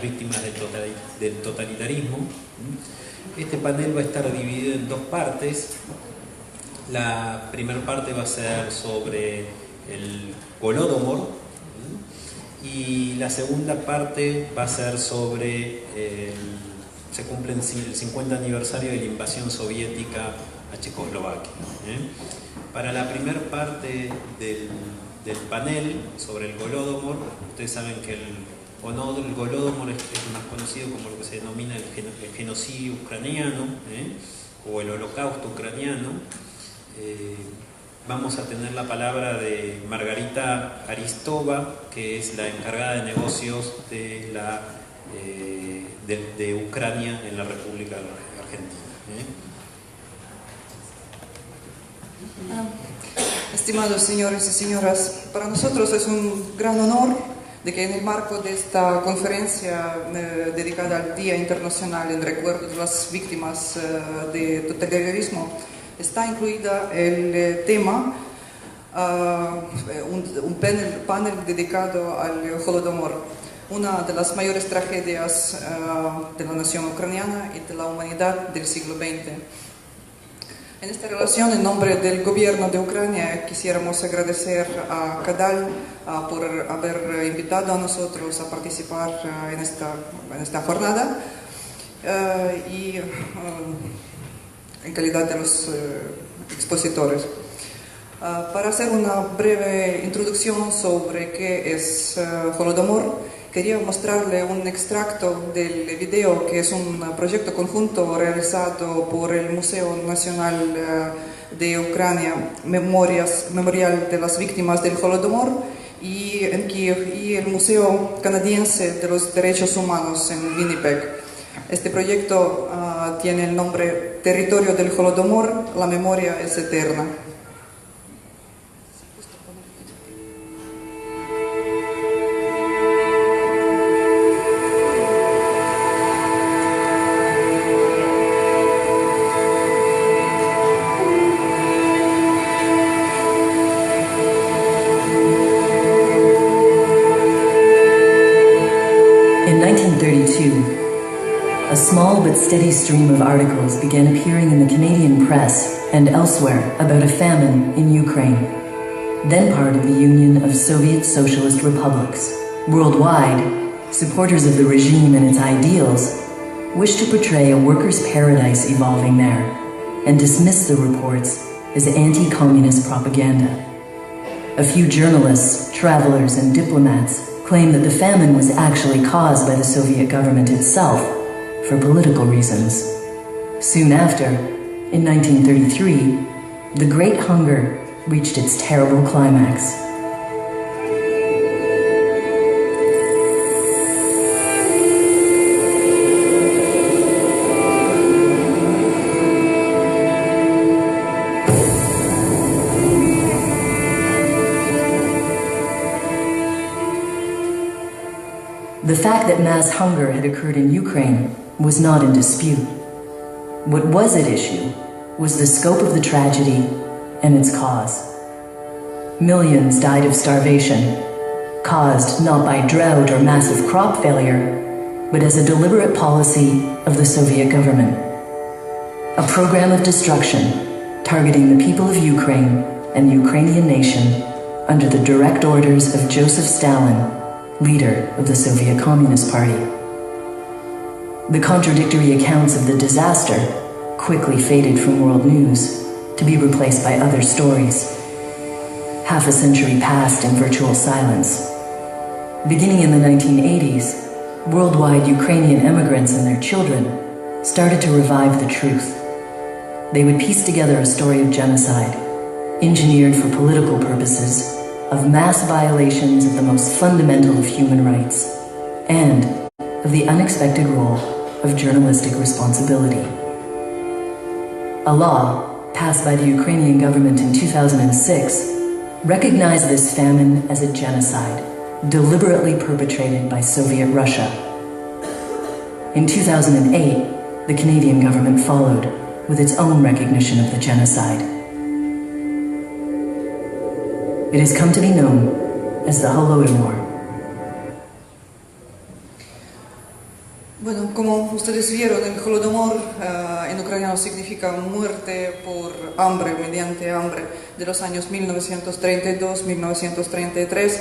víctimas del totalitarismo. Este panel va a estar dividido en dos partes. La primera parte va a ser sobre el Holodomor y la segunda parte va a ser sobre se cumple el 50 aniversario de la invasión soviética a Checoslovaquia. Para la primera parte del panel sobre el Holodomor, ustedes saben que el Holodomor es más conocido como lo que se denomina el genocidio ucraniano, o el holocausto ucraniano. Vamos a tener la palabra de Margarita Aristova, que es la encargada de negocios de Ucrania en la República Argentina. Estimados señores y señoras, para nosotros es un gran honor de que en el marco de esta conferencia dedicada al Día Internacional en Recuerdo de las Víctimas de Totalitarismo está incluida el tema, un panel dedicado al Holodomor, una de las mayores tragedias de la nación ucraniana y de la humanidad del siglo XX. En esta relación, en nombre del gobierno de Ucrania, quisiéramos agradecer a Kadal por haber invitado a nosotros a participar en esta jornada y en calidad de los expositores. Para hacer una breve introducción sobre qué es Holodomor, quería mostrarle un extracto del video, que es un proyecto conjunto realizado por el Museo Nacional de Ucrania, Memorial de las Víctimas del Holodomor, y en Kiev, y el Museo Canadiense de los Derechos Humanos en Winnipeg. Este proyecto tiene el nombre Territorio del Holodomor, la memoria es eterna. A small but steady stream of articles began appearing in the Canadian press and elsewhere about a famine in Ukraine, then part of the Union of Soviet Socialist Republics. Worldwide, supporters of the regime and its ideals wished to portray a workers' paradise evolving there and dismiss the reports as anti-communist propaganda. A few journalists, travelers, and diplomats claimed that the famine was actually caused by the Soviet government itself for political reasons. Soon after, in 1933, the Great Hunger reached its terrible climax. The fact that mass hunger had occurred in Ukraine was not in dispute. What was at issue was the scope of the tragedy and its cause. Millions died of starvation, caused not by drought or massive crop failure, but as a deliberate policy of the Soviet government. A program of destruction targeting the people of Ukraine and the Ukrainian nation under the direct orders of Joseph Stalin, leader of the Soviet Communist Party. The contradictory accounts of the disaster quickly faded from world news to be replaced by other stories. Half a century passed in virtual silence. Beginning in the 1980s, worldwide Ukrainian immigrants and their children started to revive the truth. They would piece together a story of genocide, engineered for political purposes, of mass violations of the most fundamental of human rights, and of the unexpected role of journalistic responsibility. A law passed by the Ukrainian government in 2006 recognized this famine as a genocide deliberately perpetrated by Soviet Russia. In 2008, the Canadian government followed with its own recognition of the genocide. It has come to be known as the Holodomor. Bueno, como ustedes vieron, el Holodomor en ucraniano significa muerte por hambre, mediante hambre, de los años 1932-1933.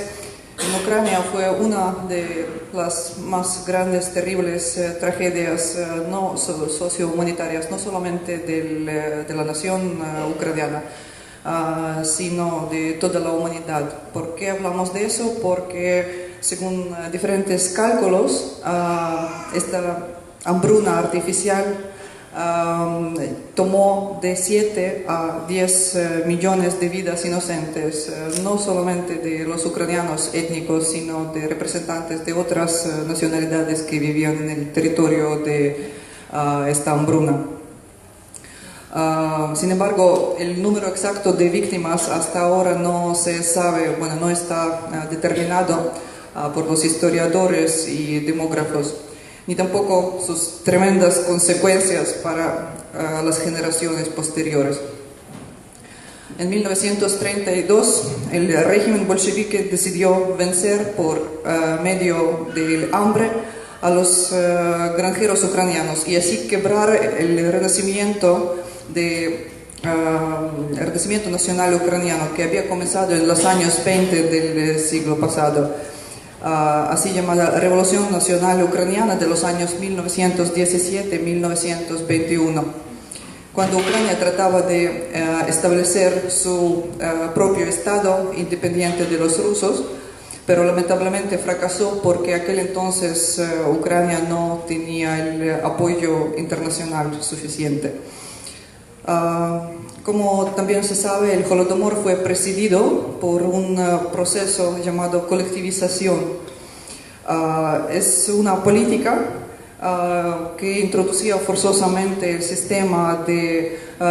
En Ucrania fue una de las más grandes, terribles tragedias no sociohumanitarias, no solamente de la nación ucraniana, sino de toda la humanidad. ¿Por qué hablamos de eso? Porque según diferentes cálculos, esta hambruna artificial tomó de 7 a 10 millones de vidas inocentes, no solamente de los ucranianos étnicos, sino de representantes de otras nacionalidades que vivían en el territorio de esta hambruna. Sin embargo, el número exacto de víctimas hasta ahora no se sabe, bueno, no está determinado por los historiadores y demógrafos, ni tampoco sus tremendas consecuencias para las generaciones posteriores. En 1932, el régimen bolchevique decidió vencer por medio del hambre a los granjeros ucranianos y así quebrar el renacimiento nacional ucraniano que había comenzado en los años 20 del siglo pasado, así llamada Revolución Nacional Ucraniana de los años 1917-1921, cuando Ucrania trataba de establecer su propio Estado independiente de los rusos, pero lamentablemente fracasó porque aquel entonces Ucrania no tenía el apoyo internacional suficiente. Como también se sabe, el Holodomor fue presidido por un proceso llamado colectivización. Es una política que introducía forzosamente el sistema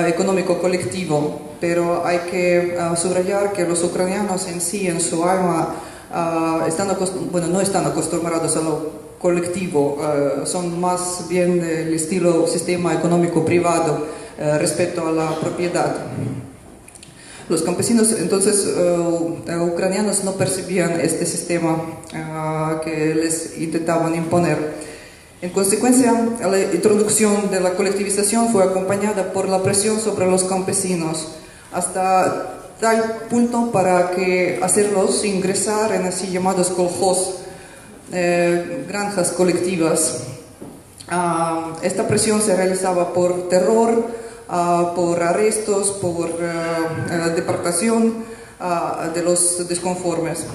económico colectivo, pero hay que subrayar que los ucranianos en sí, en su alma, no están acostumbrados a lo colectivo, son más bien del estilo sistema económico privado respecto a la propiedad. Los campesinos entonces ucranianos no percibían este sistema que les intentaban imponer. En consecuencia, la introducción de la colectivización fue acompañada por la presión sobre los campesinos, hasta tal punto para que hacerlos ingresar en así llamados kolkhoz, granjas colectivas. Esta presión se realizaba por terror, por arrestos, por deportación de los desconformes,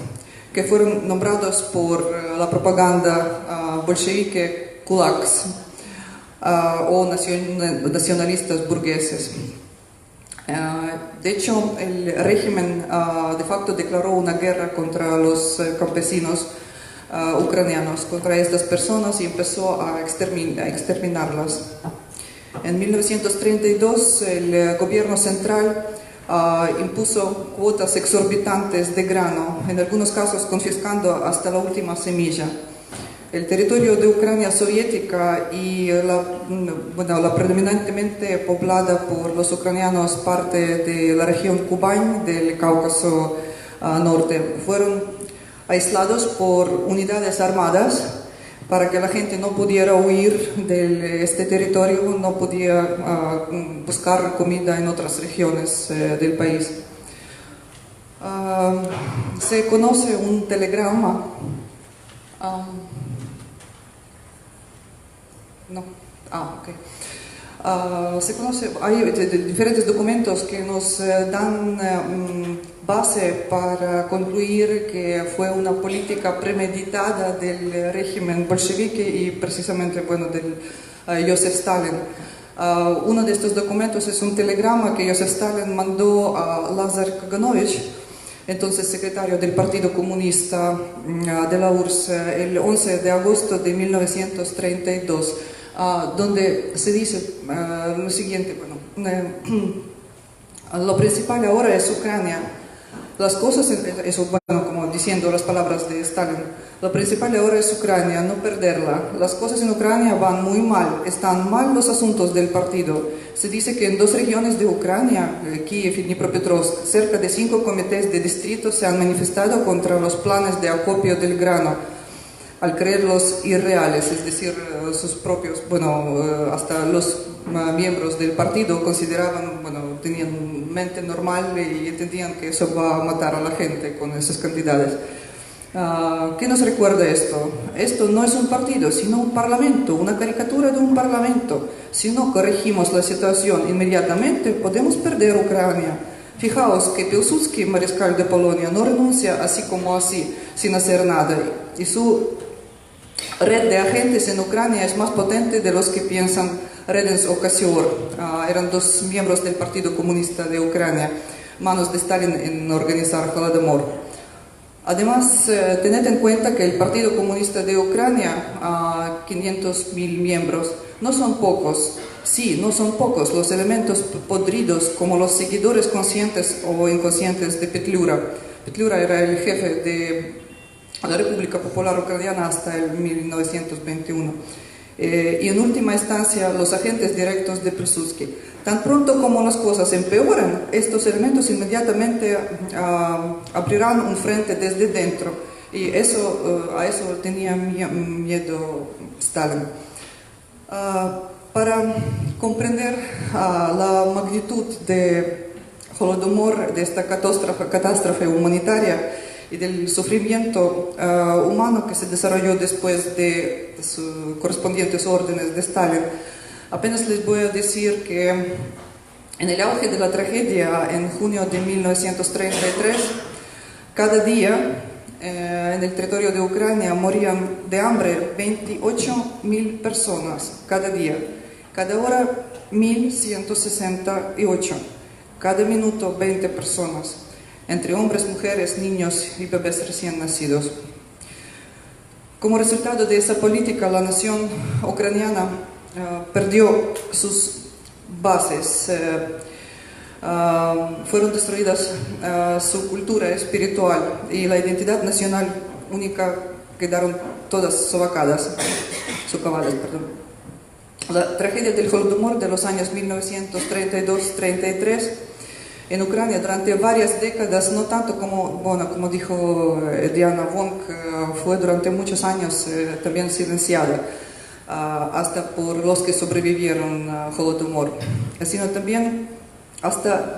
que fueron nombrados por la propaganda bolchevique kulaks o nacionalistas burgueses. De hecho, el régimen de facto declaró una guerra contra los campesinos ucranianos, contra estas personas, y empezó a exterminarlas. En 1932 el gobierno central impuso cuotas exorbitantes de grano, en algunos casos confiscando hasta la última semilla. El territorio de Ucrania soviética y la predominantemente poblada por los ucranianos parte de la región Kubán del Cáucaso Norte fueron aislados por unidades armadas para que la gente no pudiera huir de este territorio, no podía buscar comida en otras regiones del país. Se conoce un telegrama. Hay diferentes documentos que nos dan base para concluir que fue una política premeditada del régimen bolchevique y precisamente del Joseph Stalin. Uno de estos documentos es un telegrama que Joseph Stalin mandó a Lazar Kaganovich, entonces secretario del Partido Comunista de la URSS, el 11 de agosto de 1932, donde se dice lo siguiente: lo principal ahora es Ucrania. Las cosas, como diciendo las palabras de Stalin, lo principal ahora es Ucrania, no perderla. Las cosas en Ucrania van muy mal, están mal los asuntos del partido. Se dice que en 2 regiones de Ucrania, Kiev y Dnipropetrovsk, cerca de 5 comités de distrito se han manifestado contra los planes de acopio del grano. al creerlos irreales, es decir, sus propios, hasta los miembros del partido consideraban, tenían mente normal y entendían que eso va a matar a la gente con esas cantidades. ¿Qué nos recuerda esto? Esto no es un partido, sino un parlamento, una caricatura de un parlamento. Si no corregimos la situación inmediatamente, podemos perder Ucrania. Fijaos que Pilsudski, mariscal de Polonia, no renuncia así como así, sin hacer nada. Y su red de agentes en Ucrania es más potente de los que piensan Redens o Kasior. Eran dos miembros del Partido Comunista de Ucrania, manos de Stalin en organizar Holodomor. Además, tened en cuenta que el Partido Comunista de Ucrania, 500.000 miembros, no son pocos. Sí, no son pocos los elementos podridos como los seguidores conscientes o inconscientes de Petliura. Petliura era el jefe de la República Popular Ucraniana hasta el 1921. Y en última instancia, los agentes directos de Pilsudski. Tan pronto como las cosas empeoran, estos elementos inmediatamente abrirán un frente desde dentro. Y a eso tenía miedo Stalin. Para comprender la magnitud de Holodomor, de esta catástrofe humanitaria y del sufrimiento humano que se desarrolló después de sus correspondientes órdenes de Stalin, apenas les voy a decir que en el auge de la tragedia, en junio de 1933, cada día en el territorio de Ucrania morían de hambre 28.000 personas cada día. Cada hora 1.168. Cada minuto 20 personas. Entre hombres, mujeres, niños y bebés recién nacidos. Como resultado de esa política, la nación ucraniana perdió sus bases. Fueron destruidas su cultura espiritual y la identidad nacional única quedaron todas socavadas. La tragedia del Holodomor de los años 1932-33 en Ucrania durante varias décadas, no tanto como dijo Diana Wong, fue durante muchos años también silenciada, hasta por los que sobrevivieron a Holodomor, sino también hasta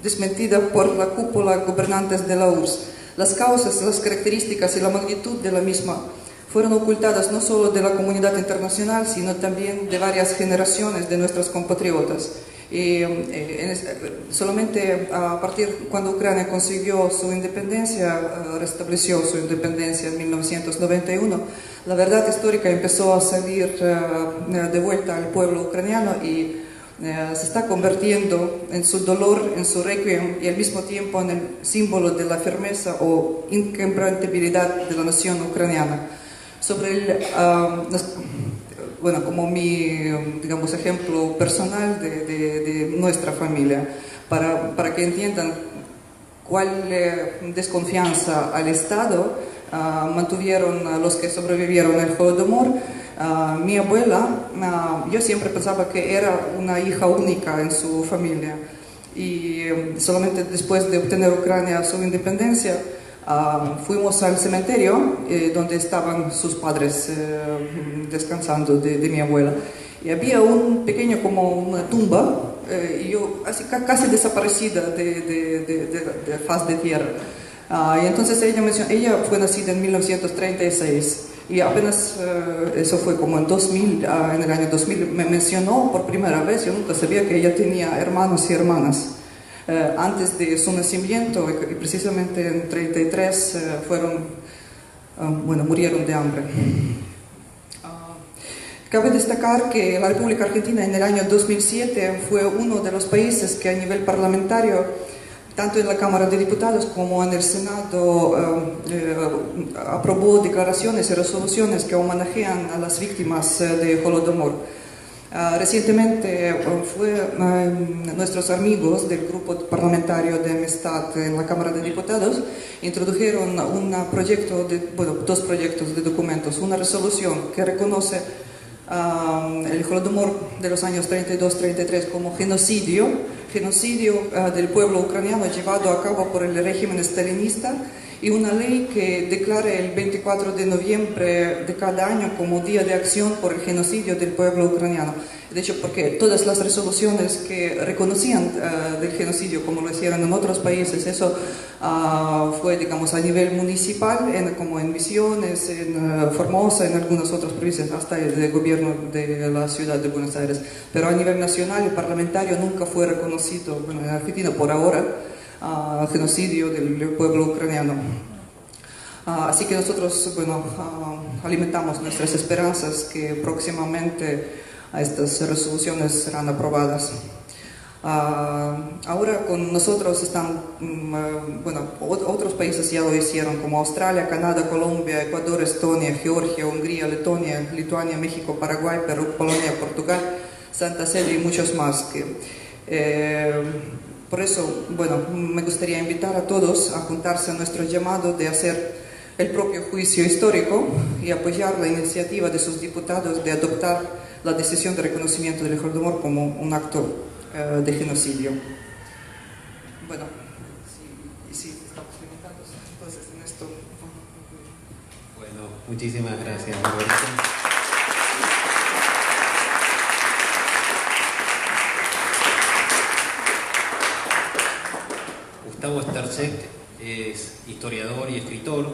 desmentida por la cúpula gobernantes de la URSS. Las causas, las características y la magnitud de la misma fueron ocultadas no solo de la comunidad internacional, sino también de varias generaciones de nuestros compatriotas. Y solamente a partir cuando Ucrania consiguió su independencia, restableció su independencia en 1991, la verdad histórica empezó a salir de vuelta al pueblo ucraniano y se está convirtiendo en su dolor, en su requiem y al mismo tiempo en el símbolo de la firmeza o inquebrantabilidad de la nación ucraniana. Sobre como mi, ejemplo personal de nuestra familia, para que entiendan cuál desconfianza al Estado mantuvieron los que sobrevivieron al Holodomor. Mi abuela, yo siempre pensaba que era una hija única en su familia y solamente después de obtener Ucrania su independencia, fuimos al cementerio donde estaban sus padres descansando de mi abuela y había un pequeño como una tumba y yo casi desaparecida de faz de tierra. Y entonces ella fue nacida en 1936 y apenas eso fue como en 2000, en el año 2000 me mencionó por primera vez. Yo nunca sabía que ella tenía hermanos y hermanas. Antes de su nacimiento, y precisamente en 33 murieron de hambre. Cabe destacar que la República Argentina en el año 2007 fue uno de los países que a nivel parlamentario, tanto en la Cámara de Diputados como en el Senado, aprobó declaraciones y resoluciones que homenajean a las víctimas de Holodomor. Recientemente nuestros amigos del grupo parlamentario de amistad en la Cámara de Diputados introdujeron dos proyectos de documentos, una resolución que reconoce el Holodomor de los años 32-33 como genocidio genocidio del pueblo ucraniano llevado a cabo por el régimen stalinista y una ley que declara el 24 de noviembre de cada año como Día de Acción por el Genocidio del Pueblo Ucraniano. De hecho, porque todas las resoluciones que reconocían del genocidio, como lo hicieron en otros países, eso fue, digamos, a nivel municipal, como en Misiones, en Formosa, en algunas otras provincias, hasta el gobierno de la ciudad de Buenos Aires. Pero a nivel nacional y parlamentario nunca fue reconocido, bueno, en Argentina por ahora, genocidio del pueblo ucraniano. Así que nosotros, bueno, alimentamos nuestras esperanzas que próximamente estas resoluciones serán aprobadas. Ahora con nosotros están, bueno, otros países ya lo hicieron, como Australia, Canadá, Colombia, Ecuador, Estonia, Georgia, Hungría, Letonia, Lituania, México, Paraguay, Perú, Polonia, Portugal, Santa Sede y muchos más. Por eso, bueno, me gustaría invitar a todos a juntarse a nuestro llamado de hacer el propio juicio histórico y apoyar la iniciativa de sus diputados de adoptar la decisión de reconocimiento del Holodomor como un acto de genocidio. Bueno, si estamos limitados, entonces en esto... Bueno, muchísimas gracias, Roberto. Gustavo Starček es historiador y escritor,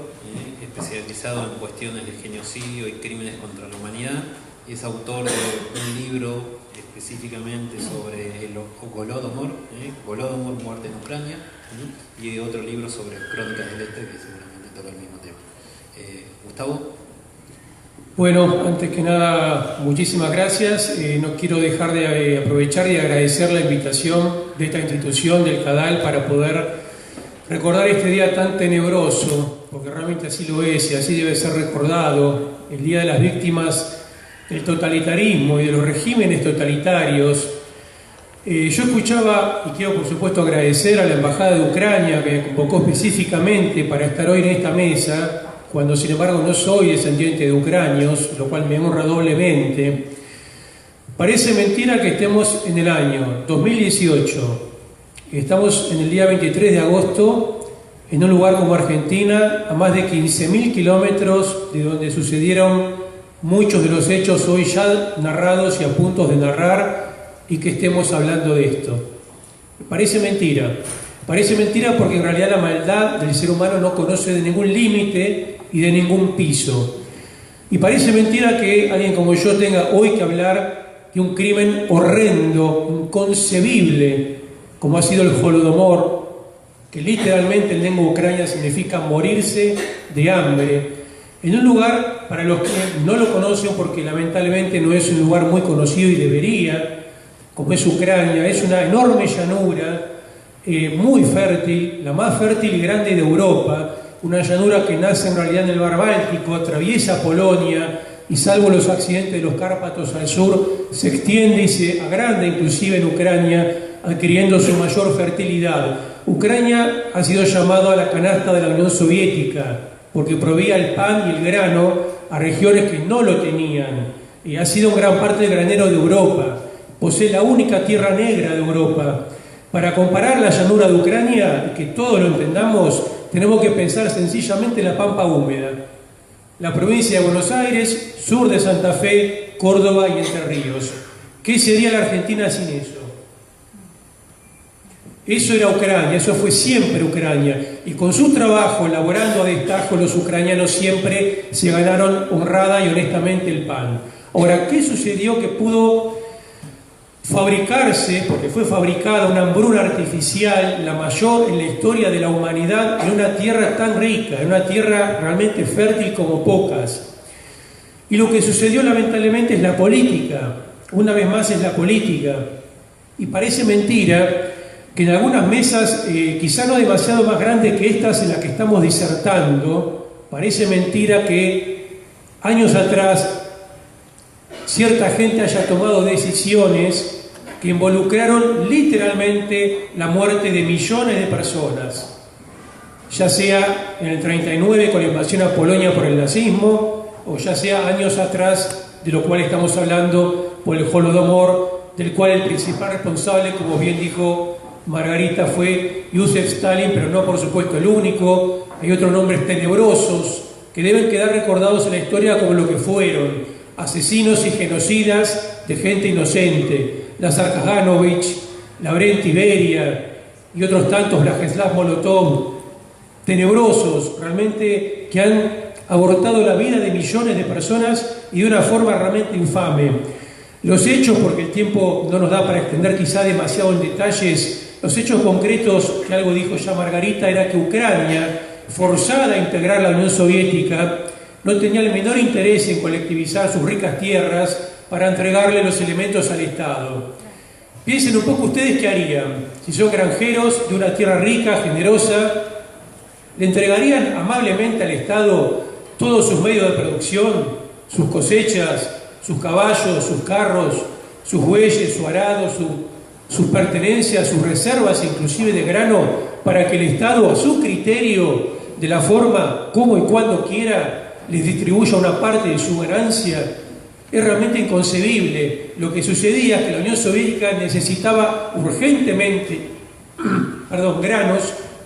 especializado en cuestiones de genocidio y crímenes contra la humanidad. Es autor de un libro específicamente sobre el Holodomor, Holodomor, muerte en Ucrania, y otro libro sobre Crónicas del Este, que seguramente toca el mismo tema. Gustavo. Bueno, antes que nada, muchísimas gracias. No quiero dejar de aprovechar y agradecer la invitación de esta institución, del CADAL, para poder recordar este día tan tenebroso, porque realmente así lo es y así debe ser recordado, el Día de las Víctimas del totalitarismo y de los regímenes totalitarios. Yo escuchaba, y quiero por supuesto agradecer a la Embajada de Ucrania, que me convocó específicamente para estar hoy en esta mesa, cuando sin embargo no soy descendiente de ucranios, lo cual me honra doblemente. Parece mentira que estemos en el año 2018, estamos en el día 23 de agosto, en un lugar como Argentina, a más de 15.000 kilómetros de donde sucedieron muchos de los hechos hoy ya narrados y a punto de narrar, y que estemos hablando de esto. Parece mentira porque en realidad la maldad del ser humano no conoce de ningún límite y de ningún piso. Y parece mentira que alguien como yo tenga hoy que hablar de un crimen horrendo, inconcebible, como ha sido el Holodomor, que literalmente en lengua ucrania significa morirse de hambre, en un lugar, para los que no lo conocen, porque lamentablemente no es un lugar muy conocido y debería, como es Ucrania, es una enorme llanura, muy fértil, la más fértil y grande de Europa, una llanura que nace en realidad en el mar Báltico, atraviesa Polonia y salvo los accidentes de los Cárpatos al sur, se extiende y se agranda inclusive en Ucrania, adquiriendo su mayor fertilidad. Ucrania ha sido llamado a la canasta de la Unión Soviética porque proveía el pan y el grano a regiones que no lo tenían, y ha sido en gran parte el granero de Europa, posee la única tierra negra de Europa. Para comparar la llanura de Ucrania, y que todos lo entendamos, tenemos que pensar sencillamente en la pampa húmeda, la provincia de Buenos Aires, sur de Santa Fe, Córdoba y Entre Ríos. ¿Qué sería la Argentina sin eso? Eso era Ucrania, eso fue siempre Ucrania, y con su trabajo, elaborando a destajo, los ucranianos siempre se ganaron honrada y honestamente el pan. Ahora, ¿qué sucedió que pudo fabricarse, porque fue fabricada una hambruna artificial, la mayor en la historia de la humanidad, en una tierra tan rica, en una tierra realmente fértil como pocas? Y lo que sucedió lamentablemente es la política, una vez más es la política, y parece mentira que en algunas mesas, quizá no demasiado más grandes que estas en las que estamos disertando, parece mentira que años atrás cierta gente haya tomado decisiones que involucraron literalmente la muerte de millones de personas, ya sea en el 39 con la invasión a Polonia por el nazismo, o ya sea años atrás, de lo cual estamos hablando, por el Holodomor del cual el principal responsable, como bien dijo Margarita, fue Joseph Stalin, pero no por supuesto el único. Hay otros nombres tenebrosos que deben quedar recordados en la historia como lo que fueron: asesinos y genocidas de gente inocente. Lazar Kaganovich, Lavrenti Beria y otros tantos, Vladislav Molotov, tenebrosos realmente, que han abortado la vida de millones de personas y de una forma realmente infame. Los hechos, porque el tiempo no nos da para extender quizá demasiado en detalles, los hechos concretos, que algo dijo ya Margarita, era que Ucrania, forzada a integrar la Unión Soviética, no tenía el menor interés en colectivizar sus ricas tierras para entregarle los elementos al Estado. Piensen un poco ustedes qué harían. Si son granjeros de una tierra rica, generosa, ¿le entregarían amablemente al Estado todos sus medios de producción, sus cosechas, sus caballos, sus carros, sus bueyes, su arado, sus pertenencias, sus reservas, inclusive de grano, para que el Estado, a su criterio, de la forma, como y cuando quiera, les distribuya una parte de su ganancia? Es realmente inconcebible. Lo que sucedía es que la Unión Soviética necesitaba urgentemente granos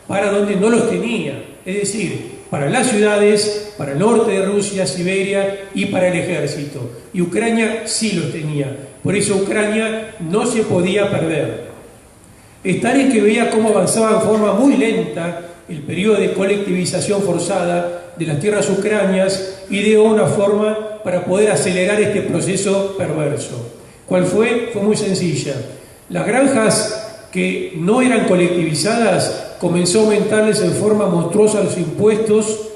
para donde no los tenía, es decir, para las ciudades, para el norte de Rusia, Siberia y para el ejército. Y Ucrania sí los tenía. Por eso Ucrania no se podía perder. Stalin, que veía cómo avanzaba en forma muy lenta el periodo de colectivización forzada de las tierras ucranianas, ideó una forma para poder acelerar este proceso perverso. ¿Cuál fue? Fue muy sencilla. Las granjas que no eran colectivizadas, comenzó a aumentarles en forma monstruosa los impuestos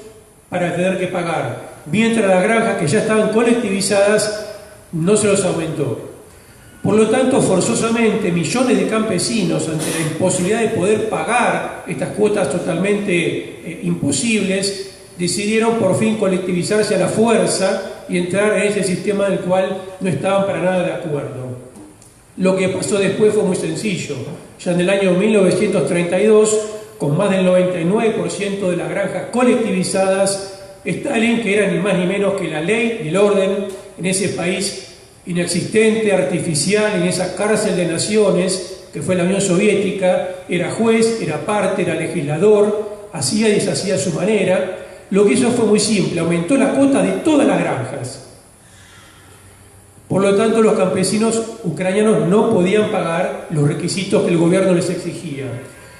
para tener que pagar, mientras las granjas que ya estaban colectivizadas no se los aumentó. Por lo tanto, forzosamente, millones de campesinos, ante la imposibilidad de poder pagar estas cuotas totalmente imposibles, decidieron por fin colectivizarse a la fuerza y entrar en ese sistema del cual no estaban para nada de acuerdo. Lo que pasó después fue muy sencillo. Ya en el año 1932, con más del 99% de las granjas colectivizadas, Stalin, que era ni más ni menos que la ley y el orden en ese país inexistente, artificial, en esa cárcel de naciones que fue la Unión Soviética, era juez, era parte, era legislador, hacía y deshacía a su manera. Lo que hizo fue muy simple: aumentó la cuota de todas las granjas. Por lo tanto, los campesinos ucranianos no podían pagar los requisitos que el gobierno les exigía.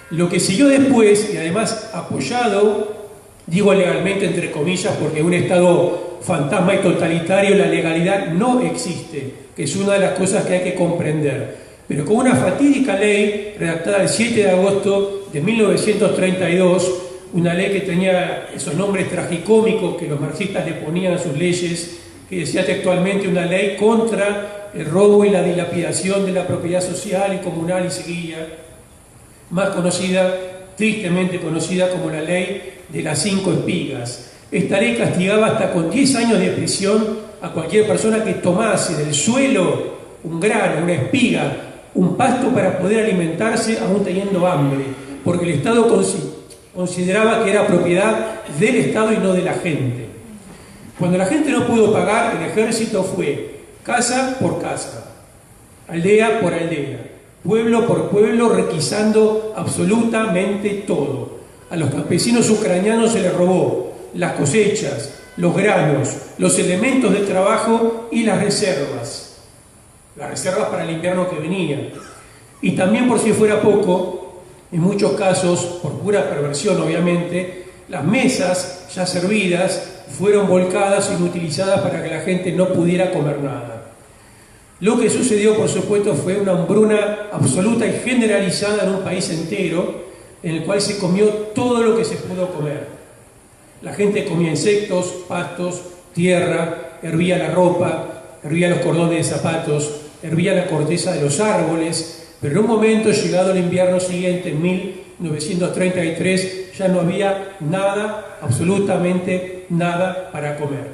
Lo que siguió después, y además apoyado, digo legalmente entre comillas, porque en un Estado fantasma y totalitario la legalidad no existe, que es una de las cosas que hay que comprender. Pero con una fatídica ley redactada el 7 de agosto de 1932, una ley que tenía esos nombres tragicómicos que los marxistas le ponían a sus leyes, que decía textualmente: una ley contra el robo y la dilapidación de la propiedad social y comunal, y seguía, más conocida, tristemente conocida como la ley de las 5 espigas. Esta ley castigaba hasta con 10 años de prisión a cualquier persona que tomase del suelo un grano, una espiga, un pasto para poder alimentarse aún teniendo hambre, porque el Estado consideraba que era propiedad del Estado y no de la gente. Cuando la gente no pudo pagar, el ejército fue casa por casa, aldea por aldea, pueblo por pueblo, requisando absolutamente todo. A los campesinos ucranianos se les robó las cosechas, los granos, los elementos de trabajo y las reservas para el invierno que venía. Y también, por si fuera poco, en muchos casos, por pura perversión obviamente, las mesas ya servidas fueron volcadas y utilizadas para que la gente no pudiera comer nada. Lo que sucedió, por supuesto, fue una hambruna absoluta y generalizada en un país entero, en el cual se comió todo lo que se pudo comer. La gente comía insectos, pastos, tierra, hervía la ropa, hervía los cordones de zapatos, hervía la corteza de los árboles, pero en un momento, llegado el invierno siguiente, en 1933, ya no había nada, absolutamente nada para comer.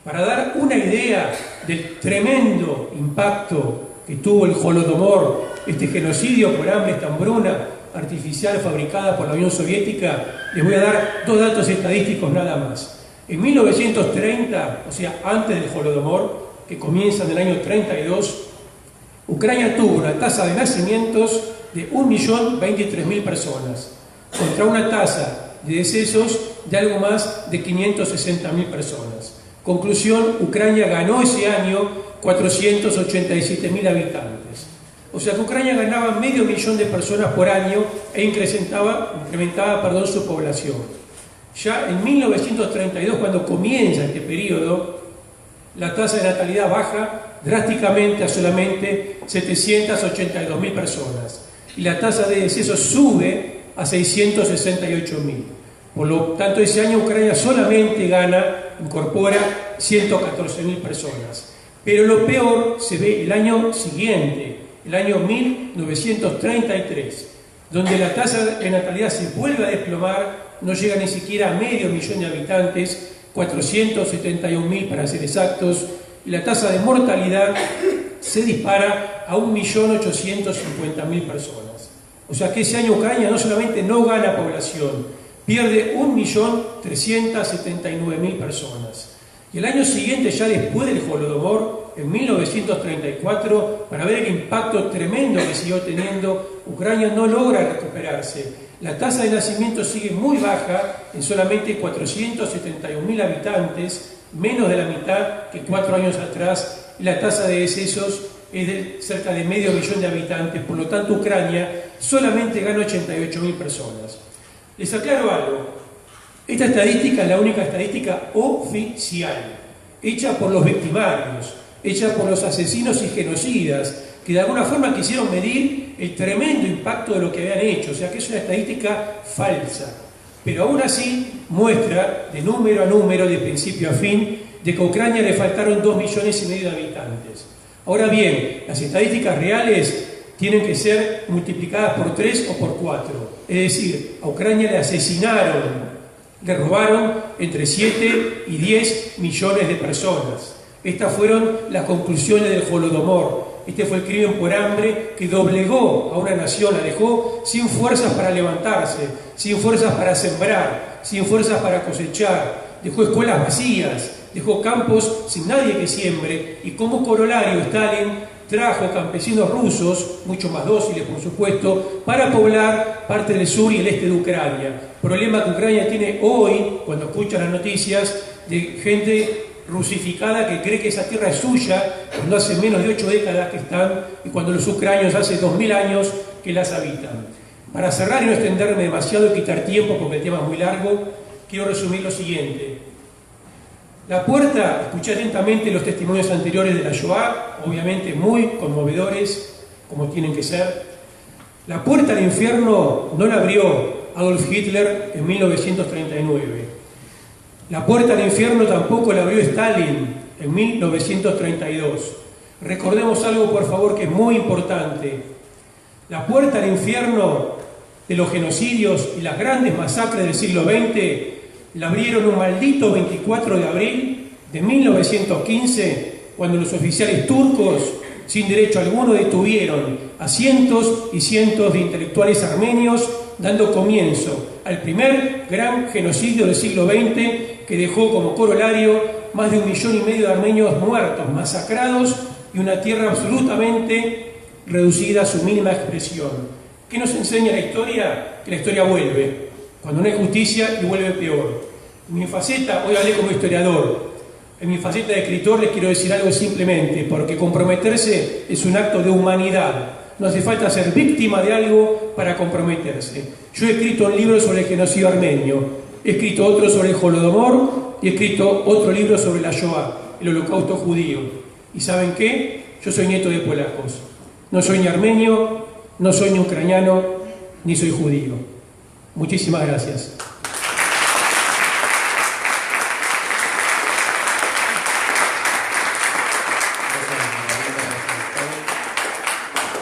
Para dar una idea del tremendo impacto que tuvo el Holodomor, este genocidio por hambre, esta hambruna artificial fabricada por la Unión Soviética, les voy a dar 2 datos estadísticos nada más. En 1930, o sea, antes del Holodomor, que comienza en el año 32, Ucrania tuvo una tasa de nacimientos de 1.023.000 personas, contra una tasa de decesos de algo más de 560.000 personas. Conclusión, Ucrania ganó ese año 487.000 habitantes. O sea que Ucrania ganaba 500.000 de personas por año e incrementaba su población. Ya en 1932, cuando comienza este periodo, la tasa de natalidad baja drásticamente a solamente 782.000 personas y la tasa de decesos sube a 668.000. Por lo tanto, ese año Ucrania solamente incorpora 114.000 personas. Pero lo peor se ve el año siguiente, el año 1933, donde la tasa de natalidad se vuelve a desplomar, no llega ni siquiera a 500.000 de habitantes, 471.000 para ser exactos, y la tasa de mortalidad se dispara a 1.850.000 personas. O sea que ese año Ucrania no solamente no gana población, pierde 1.379.000 personas. Y el año siguiente, ya después del Holodomor, en 1934, para ver el impacto tremendo que siguió teniendo, Ucrania no logra recuperarse. La tasa de nacimiento sigue muy baja, en solamente 471.000 habitantes, menos de la mitad que 4 años atrás, y la tasa de decesos es de cerca de 500.000 de habitantes. Por lo tanto, Ucrania solamente gana 88.000 personas. Les aclaro algo. Esta estadística es la única estadística oficial, hecha por los victimarios, hecha por los asesinos y genocidas, que de alguna forma quisieron medir el tremendo impacto de lo que habían hecho. O sea que es una estadística falsa. Pero aún así muestra, de número a número, de principio a fin, de que a Ucrania le faltaron 2,5 millones de habitantes. Ahora bien, las estadísticas reales tienen que ser multiplicadas por 3 o por 4. Es decir, a Ucrania le asesinaron, le robaron entre 7 y 10 millones de personas. Estas fueron las conclusiones del Holodomor. Este fue el crimen por hambre que doblegó a una nación, la dejó sin fuerzas para levantarse, sin fuerzas para sembrar, sin fuerzas para cosechar. Dejó escuelas vacías, dejó campos sin nadie que siembre, y como corolario Stalin trajo campesinos rusos, mucho más dóciles por supuesto, para poblar parte del sur y el este de Ucrania. Problema que Ucrania tiene hoy, cuando escuchan las noticias, de gente rusificada que cree que esa tierra es suya, cuando hace menos de 8 décadas que están, y cuando los ucranianos hace 2000 años que las habitan. Para cerrar y no extenderme demasiado y quitar tiempo porque el tema es muy largo, quiero resumir lo siguiente. La puerta, escuché atentamente los testimonios anteriores de la Shoah, obviamente muy conmovedores, como tienen que ser. La puerta al infierno no la abrió Adolf Hitler en 1939. La puerta al infierno tampoco la abrió Stalin en 1932. Recordemos algo, por favor, que es muy importante. La puerta al infierno de los genocidios y las grandes masacres del siglo XX la abrieron un maldito 24 de abril de 1915, cuando los oficiales turcos, sin derecho alguno, detuvieron a cientos y cientos de intelectuales armenios, dando comienzo al primer gran genocidio del siglo XX, que dejó como corolario más de 1,5 millones de armenios muertos, masacrados, y una tierra absolutamente reducida a su mínima expresión. ¿Qué nos enseña la historia? Que la historia vuelve, cuando no hay justicia, y vuelve peor. En mi faceta, hoy hablé como historiador, en mi faceta de escritor les quiero decir algo simplemente, porque comprometerse es un acto de humanidad. No hace falta ser víctima de algo para comprometerse. Yo he escrito un libro sobre el genocidio armenio, he escrito otro sobre el Holodomor y he escrito otro libro sobre la Shoah, el holocausto judío. ¿Y saben qué? Yo soy nieto de polacos. No soy ni armenio, no soy ni ucraniano, ni soy judío. Muchísimas gracias.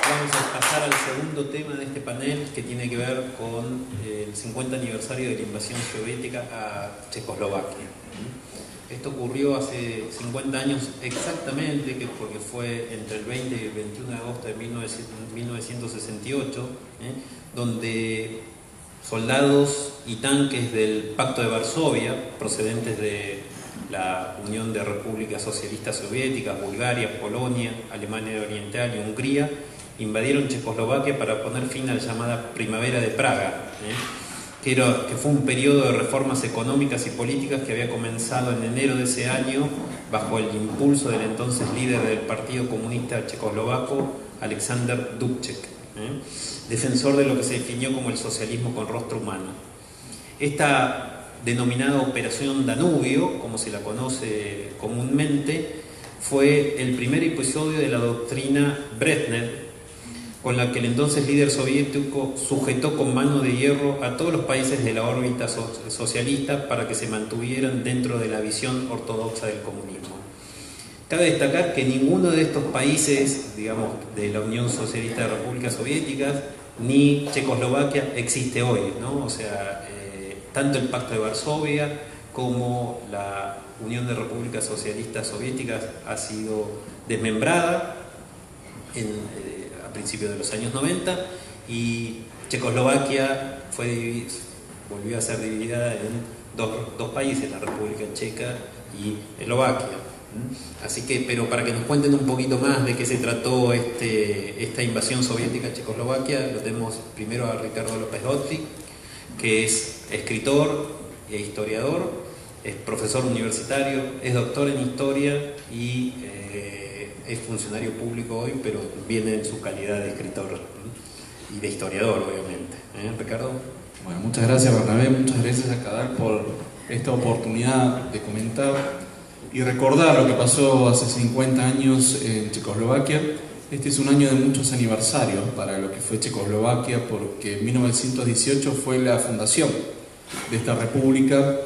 Vamos a pasar al segundo tema de este panel, que tiene que ver con el 50 aniversario de la invasión soviética a Checoslovaquia. Esto ocurrió hace 50 años exactamente, porque fue entre el 20 y el 21 de agosto de 1968, donde soldados y tanques del Pacto de Varsovia, procedentes de la Unión de Repúblicas Socialistas Soviéticas, Bulgaria, Polonia, Alemania Oriental y Hungría, invadieron Checoslovaquia para poner fin a la llamada Primavera de Praga, que fue un periodo de reformas económicas y políticas que había comenzado en enero de ese año bajo el impulso del entonces líder del Partido Comunista Checoslovaco, Alexander Dubček, defensor de lo que se definió como el socialismo con rostro humano. Esta denominada Operación Danubio, como se la conoce comúnmente, fue el primer episodio de la doctrina Brezhnev, con la que el entonces líder soviético sujetó con mano de hierro a todos los países de la órbita socialista para que se mantuvieran dentro de la visión ortodoxa del comunismo. Cabe destacar que ninguno de estos países, digamos, de la Unión Socialista de Repúblicas Soviéticas, ni Checoslovaquia existe hoy, ¿no? O sea, tanto el Pacto de Varsovia como la Unión de Repúblicas Socialistas Soviéticas ha sido desmembrada a principios de los años 90, y Checoslovaquia volvió a ser dividida en dos países, la República Checa y Eslovaquia. Así que, pero para que nos cuenten un poquito más de qué se trató esta invasión soviética a Checoslovaquia, lo tenemos primero a Ricardo López Gottlieb, que es escritor e historiador, es profesor universitario, es doctor en historia y es funcionario público hoy, pero viene en su calidad de escritor y de historiador, obviamente. Ricardo. Bueno, muchas gracias, Bernabé, muchas gracias a Cadal por esta oportunidad de comentar y recordar lo que pasó hace 50 años en Checoslovaquia. Este es un año de muchos aniversarios para lo que fue Checoslovaquia, porque en 1918 fue la fundación de esta república.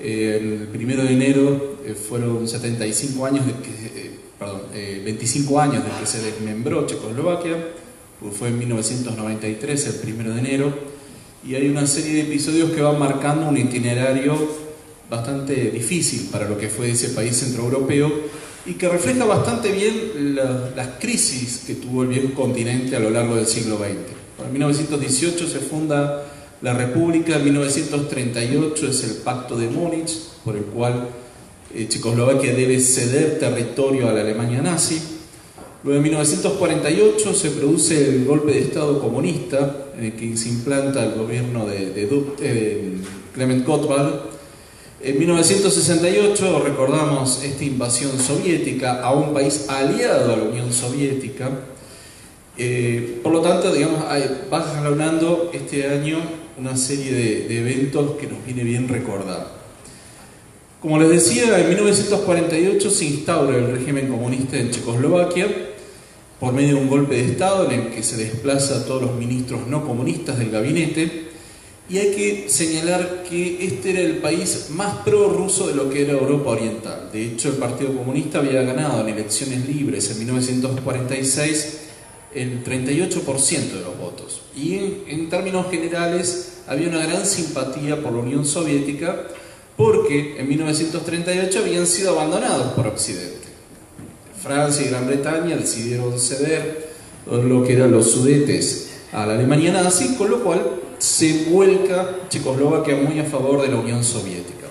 El 1 de enero fueron 25 años 25 años de que se desmembró Checoslovaquia, fue en 1993, el 1 de enero, y hay una serie de episodios que van marcando un itinerario bastante difícil para lo que fue ese país centroeuropeo y que refleja bastante bien las crisis que tuvo el viejo continente a lo largo del siglo XX. En 1918 se funda la República, en 1938 es el Pacto de Múnich, por el cual Checoslovaquia debe ceder territorio a la Alemania nazi. Luego en 1948 se produce el golpe de Estado comunista en el que se implanta el gobierno de Clement Gottwald. En 1968 recordamos esta invasión soviética a un país aliado a la Unión Soviética. Por lo tanto, digamos, va jalonando este año una serie de eventos que nos viene bien recordar. Como les decía, en 1948 se instaura el régimen comunista en Checoslovaquia por medio de un golpe de Estado en el que se desplaza a todos los ministros no comunistas del gabinete, y hay que señalar que este era el país más prorruso de lo que era Europa Oriental. De hecho, el Partido Comunista había ganado en elecciones libres en 1946 el 38% de los votos, y en términos generales había una gran simpatía por la Unión Soviética, porque en 1938 habían sido abandonados por Occidente. Francia y Gran Bretaña decidieron ceder todo lo que eran los Sudetes a la Alemania nazi, con lo cual se vuelca Checoslovaquia muy a favor de la Unión Soviética.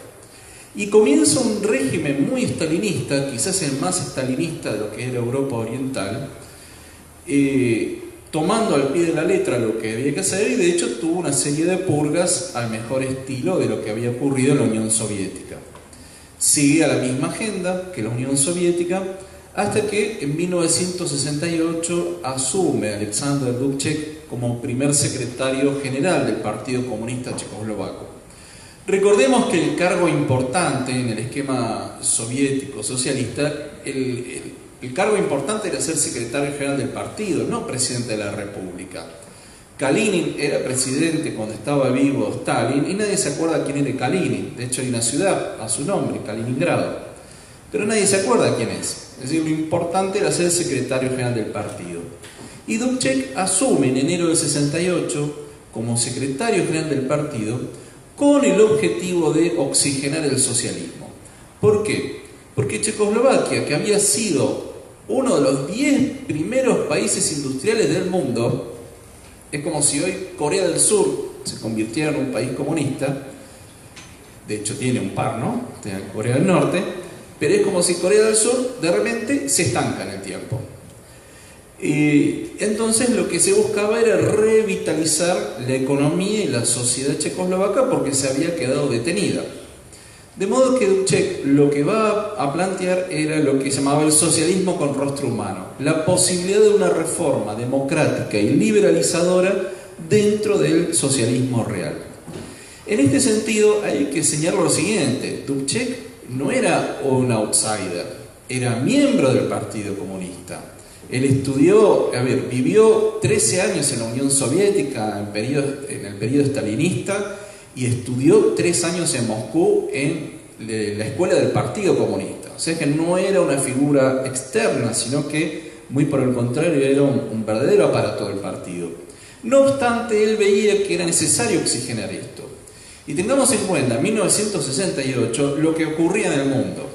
Y comienza un régimen muy estalinista, quizás el más estalinista de lo que era Europa Oriental, tomando al pie de la letra lo que había que hacer, y de hecho tuvo una serie de purgas al mejor estilo de lo que había ocurrido en la Unión Soviética. Sigue a la misma agenda que la Unión Soviética hasta que en 1968 asume Alexander Dubček como primer secretario general del Partido Comunista Checoslovaco. Recordemos que el cargo importante en el esquema soviético socialista, el cargo importante era ser secretario general del partido, no presidente de la República. Kalinin era presidente cuando estaba vivo Stalin y nadie se acuerda quién era Kalinin. De hecho hay una ciudad a su nombre, Kaliningrado, pero nadie se acuerda quién es. Es decir, lo importante era ser secretario general del partido. Y Dubček asume en enero del 68 como secretario general del partido con el objetivo de oxigenar el socialismo. ¿Por qué? Porque Checoslovaquia, que había sido uno de los 10 primeros países industriales del mundo, es como si hoy Corea del Sur se convirtiera en un país comunista, de hecho tiene un par, ¿no? Tiene Corea del Norte, pero es como si Corea del Sur de repente se estanca en el tiempo. Y entonces lo que se buscaba era revitalizar la economía y la sociedad checoslovaca porque se había quedado detenida. De modo que Dubček lo que va a plantear era lo que llamaba el socialismo con rostro humano, la posibilidad de una reforma democrática y liberalizadora dentro del socialismo real. En este sentido hay que señalar lo siguiente: Dubček no era un outsider, era miembro del Partido Comunista. Él vivió 13 años en la Unión Soviética en el periodo stalinista y estudió 3 años en Moscú en la escuela del Partido Comunista. O sea que no era una figura externa, sino que, muy por el contrario, era un verdadero aparato del partido. No obstante, él veía que era necesario oxigenar esto. Y tengamos en cuenta, en 1968, lo que ocurría en el mundo,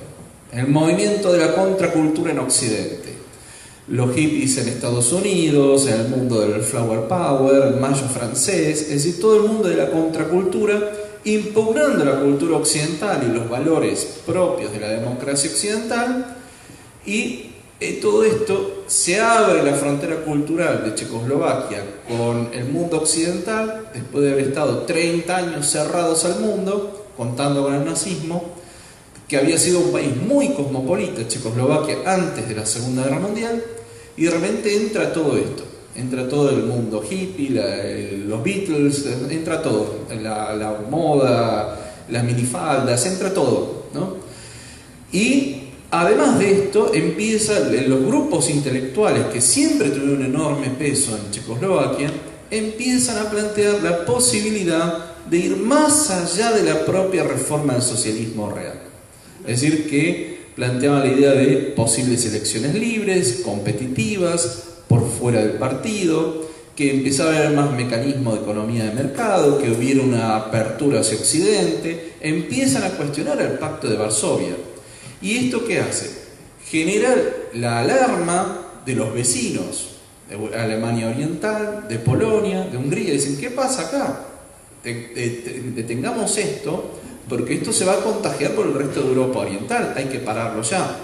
el movimiento de la contracultura en Occidente. Los hippies en Estados Unidos, en el mundo del flower power, el mayo francés, es decir, todo el mundo de la contracultura impugnando la cultura occidental y los valores propios de la democracia occidental, y todo esto se abre la frontera cultural de Checoslovaquia con el mundo occidental, después de haber estado 30 años cerrados al mundo, contando con el nazismo, que había sido un país muy cosmopolita, Checoslovaquia, antes de la Segunda Guerra Mundial. Y de repente entra todo esto, entra todo el mundo hippie, los Beatles, entra todo, la moda, las minifaldas, entra todo, ¿no? Y además de esto empiezan los grupos intelectuales que siempre tuvieron un enorme peso en Checoslovaquia, empiezan a plantear la posibilidad de ir más allá de la propia reforma del socialismo real. Es decir, que planteaban la idea de posibles elecciones libres, competitivas, por fuera del partido, que empezaba a haber más mecanismos de economía de mercado, que hubiera una apertura hacia Occidente. Empiezan a cuestionar el Pacto de Varsovia. ¿Y esto qué hace? Genera la alarma de los vecinos, de Alemania Oriental, de Polonia, de Hungría. Dicen, ¿qué pasa acá? Detengamos esto, porque esto se va a contagiar por el resto de Europa Oriental, hay que pararlo ya.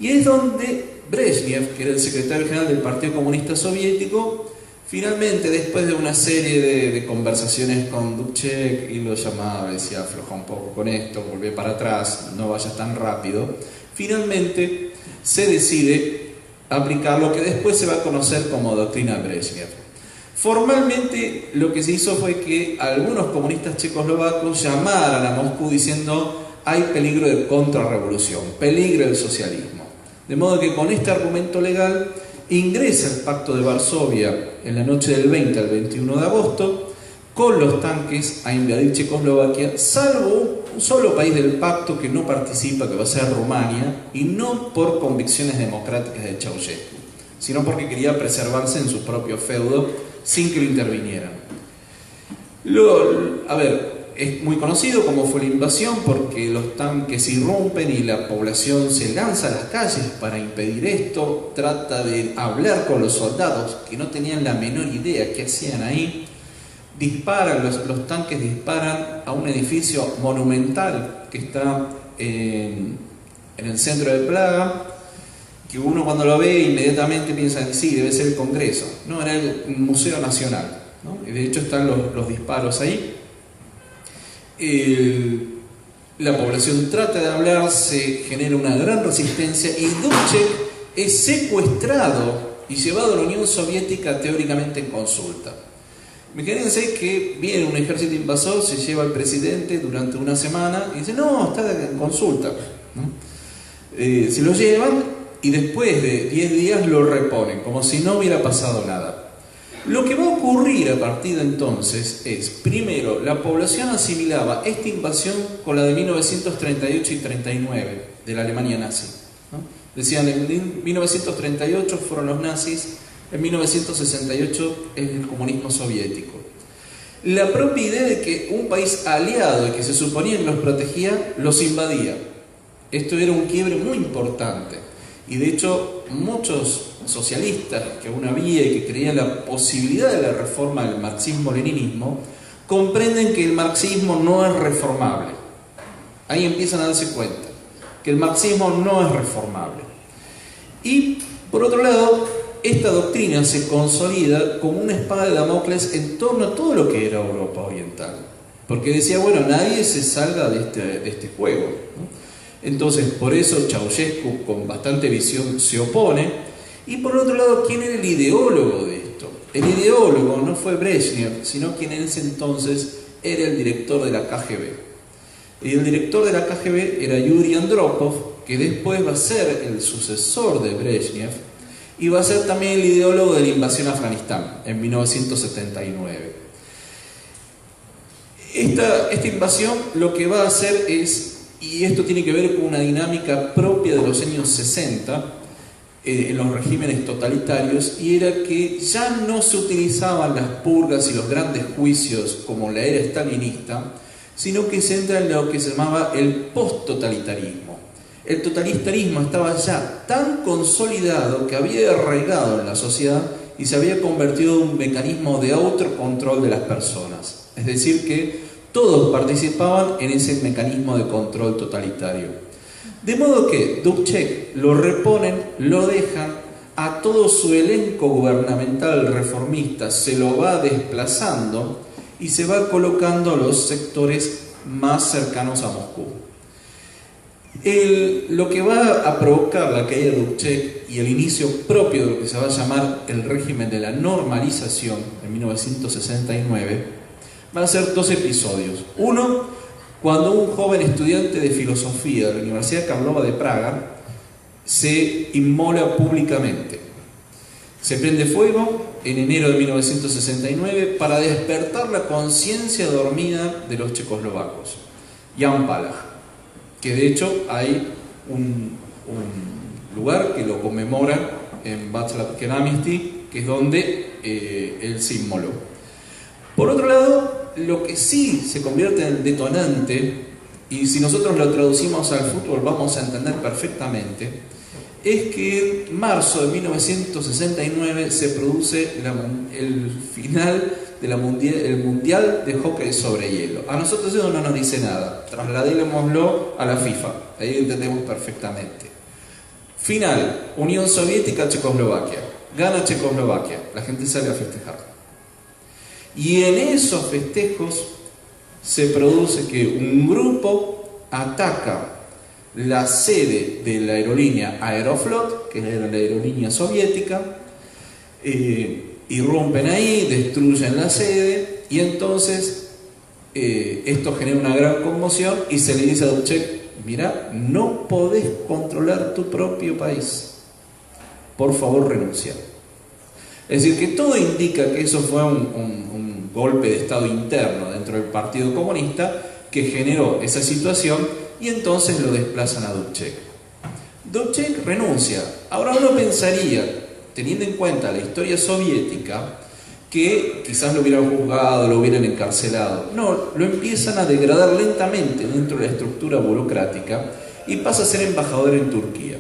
Y es donde Brezhnev, que era el secretario general del Partido Comunista Soviético, finalmente, después de una serie de conversaciones con Dubček, y lo llamaba, decía, afloja un poco con esto, volvé para atrás, no vayas tan rápido, finalmente se decide aplicar lo que después se va a conocer como doctrina Brezhnev. Formalmente lo que se hizo fue que algunos comunistas checoslovacos llamaran a Moscú diciendo: hay peligro de contrarrevolución, peligro del socialismo. De modo que con este argumento legal ingresa el Pacto de Varsovia en la noche del 20 al 21 de agosto con los tanques a invadir Checoslovaquia, salvo un solo país del pacto que no participa, que va a ser Rumania, y no por convicciones democráticas de Ceausescu, sino porque quería preservarse en su propio feudo sin que lo intervinieran. Es muy conocido cómo fue la invasión, porque los tanques irrumpen y la población se lanza a las calles para impedir esto, trata de hablar con los soldados que no tenían la menor idea qué hacían ahí, disparan, los tanques disparan a un edificio monumental que está en el centro de Praga, que uno cuando lo ve inmediatamente piensa, sí, debe ser el Congreso. No, era el Museo Nacional, ¿no? Y de hecho están los disparos ahí. La población trata de hablar, se genera una gran resistencia y Dubček es secuestrado y llevado a la Unión Soviética teóricamente en consulta. Imagínense que viene un ejército invasor, se lleva al presidente durante una semana y dice, no, está en consulta, ¿no? Se lo llevan y después de 10 días lo reponen, como si no hubiera pasado nada. Lo que va a ocurrir a partir de entonces es, primero, la población asimilaba esta invasión con la de 1938 y 39 de la Alemania nazi, ¿no? Decían, en 1938 fueron los nazis, en 1968 es el comunismo soviético. La propia idea de que un país aliado y que se suponía que los protegía, los invadía. Esto era un quiebre muy importante. Y de hecho, muchos socialistas que aún había y que creían la posibilidad de la reforma del marxismo-leninismo, comprenden que el marxismo no es reformable. Ahí empiezan a darse cuenta que el marxismo no es reformable. Y, por otro lado, esta doctrina se consolida como una espada de Damocles en torno a todo lo que era Europa Oriental. Porque decía, bueno, nadie se salga de este juego, ¿no? Entonces, por eso Ceausescu, con bastante visión, se opone. Y por otro lado, ¿quién era el ideólogo de esto? El ideólogo no fue Brezhnev, sino quien en ese entonces era el director de la KGB. Y el director de la KGB era Yuri Andropov, que después va a ser el sucesor de Brezhnev y va a ser también el ideólogo de la invasión a Afganistán en 1979. Esta invasión lo que va a hacer es, y esto tiene que ver con una dinámica propia de los años 60 en los regímenes totalitarios, y era que ya no se utilizaban las purgas y los grandes juicios como la era stalinista, sino que se entra en lo que se llamaba el post-totalitarismo. El totalitarismo estaba ya tan consolidado que había arraigado en la sociedad y se había convertido en un mecanismo de autocontrol de las personas. Es decir, que todos participaban en ese mecanismo de control totalitario. De modo que Dubček lo reponen, lo dejan, a todo su elenco gubernamental reformista se lo va desplazando y se va colocando a los sectores más cercanos a Moscú. Lo que va a provocar la caída de Dubček y el inicio propio de lo que se va a llamar el régimen de la normalización en 1969 van a ser dos episodios. Uno, cuando un joven estudiante de filosofía de la Universidad Karlova de Praga se inmola públicamente. Se prende fuego en enero de 1969 para despertar la conciencia dormida de los checoslovacos. Jan Palach, que de hecho hay un lugar que lo conmemora en Václav Keramsky, que es donde él se inmoló. Por otro lado, lo que sí se convierte en el detonante, y si nosotros lo traducimos al fútbol vamos a entender perfectamente, es que en marzo de 1969 se produce el final del Mundial de Hockey sobre Hielo. A nosotros eso no nos dice nada, trasladémoslo a la FIFA, ahí entendemos perfectamente. Final, Unión Soviética-Checoslovaquia, gana Checoslovaquia, la gente sale a festejar. Y en esos festejos se produce que un grupo ataca la sede de la aerolínea Aeroflot, que era la aerolínea soviética, irrumpen ahí, destruyen la sede, y entonces esto genera una gran conmoción y se le dice a Dubček: mira, no podés controlar tu propio país, por favor renuncia. Es decir, que todo indica que eso fue un golpe de estado interno dentro del Partido Comunista que generó esa situación, y entonces lo desplazan a Dubček. Dubček renuncia. Ahora uno pensaría, teniendo en cuenta la historia soviética, que quizás lo hubieran juzgado, lo hubieran encarcelado. No, lo empiezan a degradar lentamente dentro de la estructura burocrática y pasa a ser embajador en Turquía.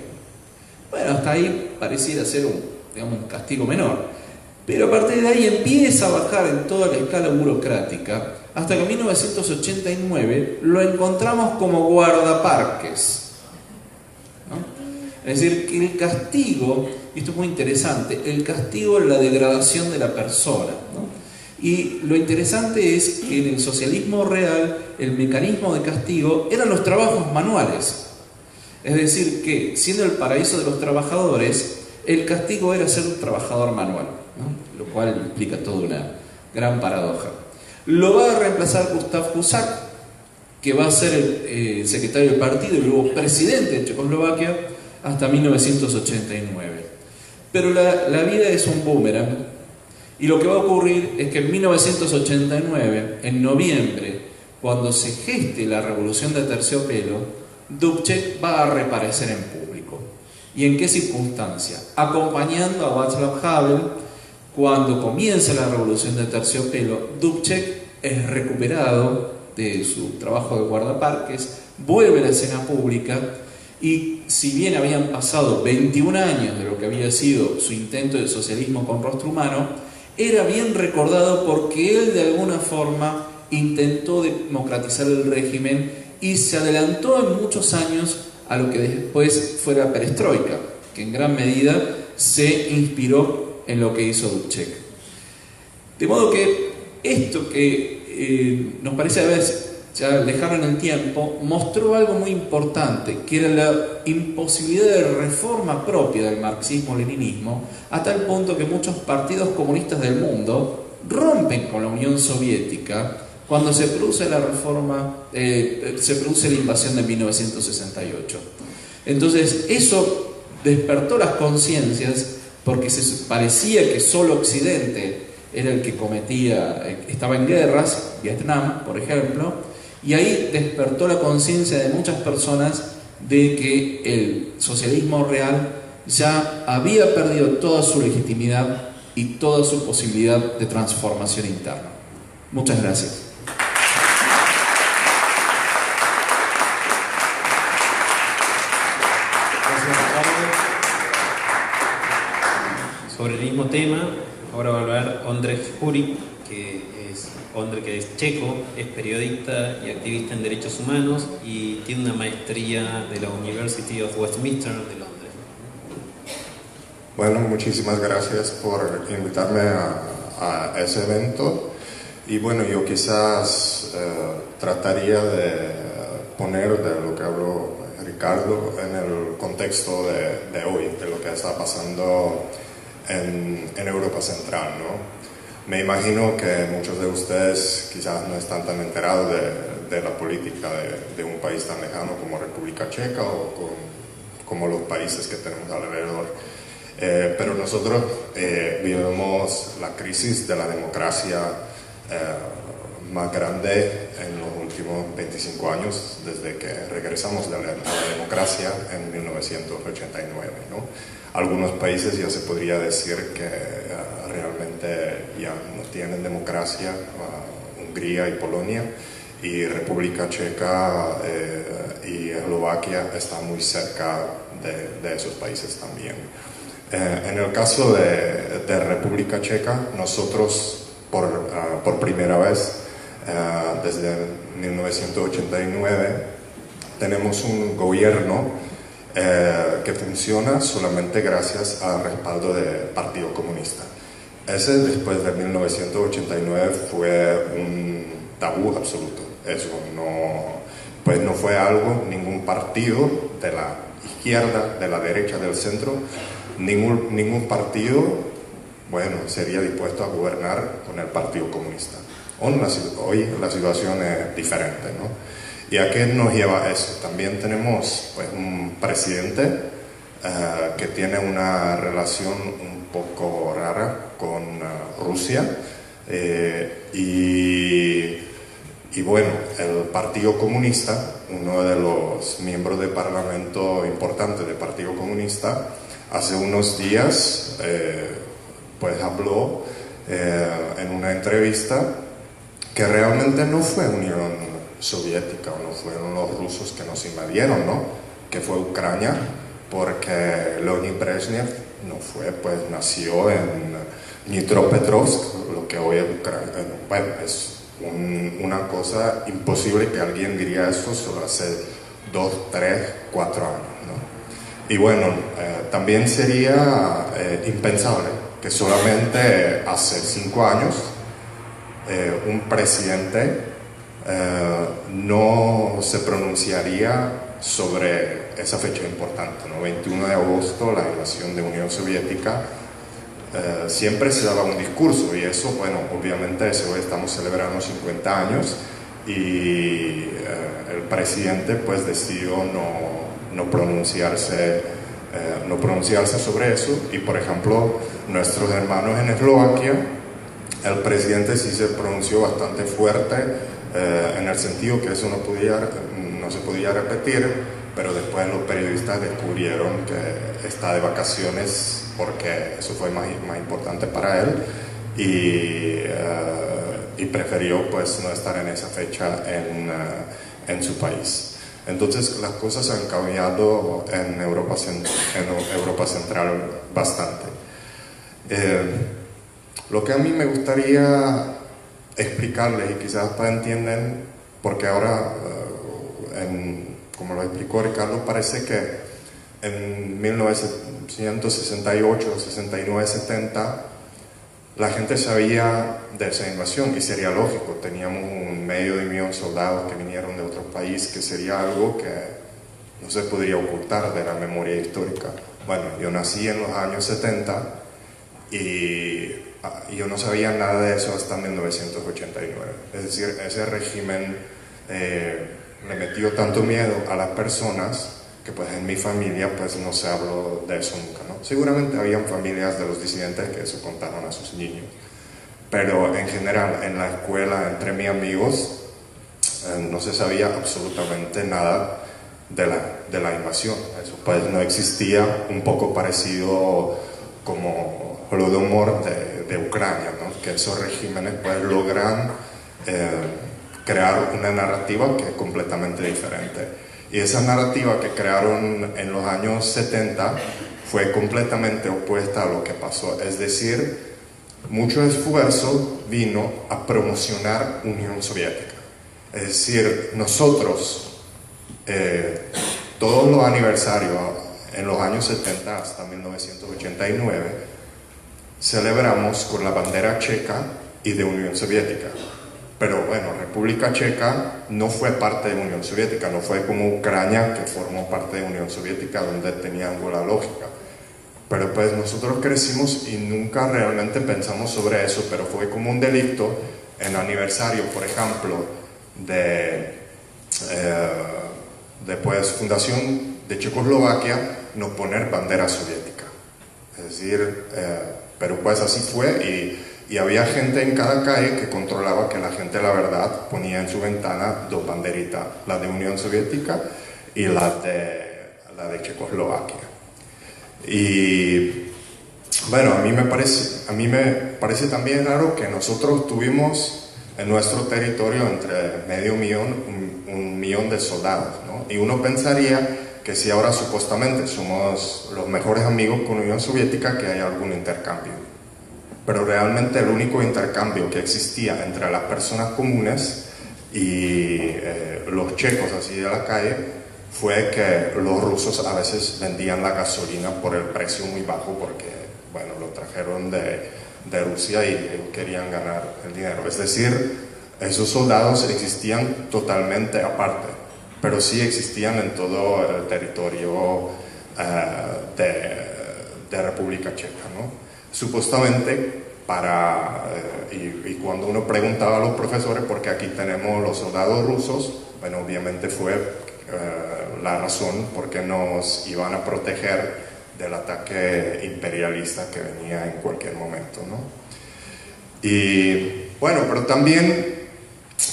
Bueno, hasta ahí pareciera ser un castigo menor. Pero a partir de ahí empieza a bajar en toda la escala burocrática, hasta que en 1989 lo encontramos como guardaparques, ¿no? Es decir, que el castigo, y esto es muy interesante, el castigo es la degradación de la persona, ¿no? Y lo interesante es que en el socialismo real el mecanismo de castigo eran los trabajos manuales. Es decir, que siendo el paraíso de los trabajadores, el castigo era ser un trabajador manual, ¿no? Lo cual implica toda una gran paradoja. Lo va a reemplazar Gustav Husak, que va a ser el secretario del partido y luego presidente de Checoslovaquia hasta 1989. Pero la vida es un boomerang, y lo que va a ocurrir es que en 1989, en noviembre, cuando se geste la revolución de Terciopelo, Dubček va a reaparecer en público. ¿Y en qué circunstancia? Acompañando a Václav Havel. Cuando comienza la revolución de Terciopelo, Dubček es recuperado de su trabajo de guardaparques, vuelve a la escena pública, y si bien habían pasado 21 años de lo que había sido su intento de socialismo con rostro humano, era bien recordado porque él de alguna forma intentó democratizar el régimen y se adelantó en muchos años a lo que después fue la perestroika, que en gran medida se inspiró en lo que hizo Dubček. De modo que esto que nos parece a veces ya lejano en el tiempo, mostró algo muy importante, que era la imposibilidad de reforma propia del marxismo-leninismo, a tal punto que muchos partidos comunistas del mundo rompen con la Unión Soviética cuando se produce la reforma, se produce la invasión de 1968. Entonces eso despertó las conciencias, porque parecía que solo Occidente era el que estaba en guerras, Vietnam, por ejemplo, y ahí despertó la conciencia de muchas personas de que el socialismo real ya había perdido toda su legitimidad y toda su posibilidad de transformación interna. Muchas gracias. Sobre el mismo tema, ahora va a hablar Ondřej Furík, que es checo, es periodista y activista en derechos humanos y tiene una maestría de la University of Westminster de Londres. Bueno, muchísimas gracias por invitarme a ese evento. Y bueno, yo quizás trataría de poner de lo que habló Ricardo en el contexto de hoy, de lo que está pasando en Europa Central, ¿no? Me imagino que muchos de ustedes quizás no están tan enterados de la política de un país tan lejano como República Checa o como los países que tenemos alrededor. Pero nosotros vivimos la crisis de la democracia más grande en los últimos 25 años, desde que regresamos a la democracia en 1989, ¿no? Algunos países ya se podría decir que realmente ya no tienen democracia, Hungría y Polonia, y República Checa y Eslovaquia están muy cerca de esos países también. En el caso de República Checa, nosotros por primera vez desde 1989 tenemos un gobierno que funciona solamente gracias al respaldo del Partido Comunista. Ese, después de 1989, fue un tabú absoluto. Eso no fue algo, ningún partido de la izquierda, de la derecha, del centro, ningún partido, sería dispuesto a gobernar con el Partido Comunista. Hoy la situación es diferente, ¿no? ¿Y a qué nos lleva eso? También tenemos un presidente que tiene una relación un poco rara con Rusia y el Partido Comunista, uno de los miembros del Parlamento importantes del Partido Comunista, hace unos días habló en una entrevista que realmente no fue Unión Soviética o no fueron los rusos que nos invadieron, ¿no? Que fue Ucrania, porque Leonid Brezhnev no fue, nació en Dnipropetrovsk, lo que hoy es Ucrania. Es una cosa imposible que alguien diría eso solo hace 2, 3, 4 años, ¿no? Y también sería impensable que solamente hace 5 años un presidente no se pronunciaría sobre esa fecha importante, ¿no? 21 de agosto, la invasión de Unión Soviética. Siempre se daba un discurso y eso, obviamente hoy estamos celebrando 50 años y el presidente decidió no pronunciarse sobre eso. Y por ejemplo, nuestros hermanos en Eslovaquia, el presidente sí se pronunció bastante fuerte en el sentido que eso no se podía repetir, pero después los periodistas descubrieron que está de vacaciones porque eso fue más importante para él y prefirió no estar en esa fecha en su país. Entonces las cosas han cambiado en Europa Central bastante. Lo que a mí me gustaría explicarles, y quizás para entiendan, porque ahora como lo explicó Ricardo, parece que en 1968, 69, 70, la gente sabía de esa invasión, y sería lógico, teníamos 1,5 millón de soldados que vinieron de otro país, que sería algo que no se podría ocultar de la memoria histórica. Bueno, yo nací en los años 70 y yo no sabía nada de eso hasta 1989. Es decir, ese régimen le metió tanto miedo a las personas que pues en mi familia pues no se habló de eso nunca, ¿no? Seguramente habían familias de los disidentes que eso contaron a sus niños, pero en general en la escuela, entre mis amigos, no se sabía absolutamente nada de la invasión. Eso pues no existía, un poco parecido como Holodomor de Ucrania, ¿no? Que esos regímenes pues logran crear una narrativa que es completamente diferente. Y esa narrativa que crearon en los años 70 fue completamente opuesta a lo que pasó. Es decir, mucho esfuerzo vino a promocionar Unión Soviética. Es decir, nosotros, todos los aniversarios en los años 70 hasta 1989, celebramos con la bandera checa y de Unión Soviética. Pero bueno, República Checa no fue parte de Unión Soviética, no fue como Ucrania, que formó parte de Unión Soviética, donde tenía alguna lógica. Pero pues nosotros crecimos y nunca realmente pensamos sobre eso, pero fue como un delito en aniversario, por ejemplo, de pues, fundación de Checoslovaquia, no poner bandera soviética. Es decir, pero pues así fue, y había gente en cada calle que controlaba que la gente, la verdad, ponía en su ventana 2 banderitas, la de Unión Soviética y la de Checoslovaquia. Y bueno, a mí me parece también raro que nosotros tuvimos en nuestro territorio entre 500,000, 1 millón de soldados, ¿no? Y uno pensaría que si ahora supuestamente somos los mejores amigos con la Unión Soviética, que hay algún intercambio. Pero realmente el único intercambio que existía entre las personas comunes y los checos así de la calle fue que los rusos a veces vendían la gasolina por el precio muy bajo porque, bueno, lo trajeron de Rusia y ellos querían ganar el dinero. Es decir, esos soldados existían totalmente aparte, pero sí existían en todo el territorio de República Checa, ¿no? Supuestamente y cuando uno preguntaba a los profesores, porque aquí tenemos los soldados rusos, bueno, obviamente fue la razón porque nos iban a proteger del ataque imperialista que venía en cualquier momento, ¿no? Y bueno, pero también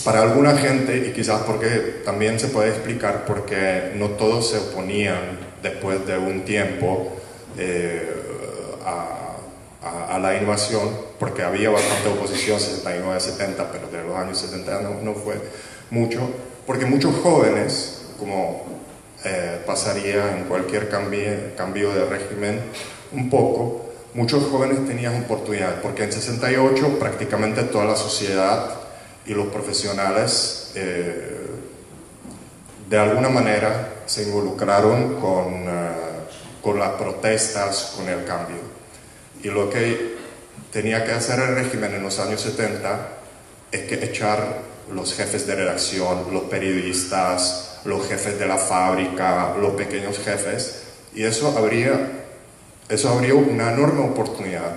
para alguna gente, y quizás porque también se puede explicar porque no todos se oponían después de un tiempo a la invasión, porque había bastante oposición 69-70, pero de los años 70 no fue mucho, porque muchos jóvenes, como pasaría en cualquier cambio de régimen un poco, muchos jóvenes tenían oportunidad, porque en 68 prácticamente toda la sociedad y los profesionales de alguna manera se involucraron con las protestas, con el cambio. Y lo que tenía que hacer el régimen en los años 70 es que echar los jefes de redacción, los periodistas, los jefes de la fábrica, los pequeños jefes, y eso abrió una enorme oportunidad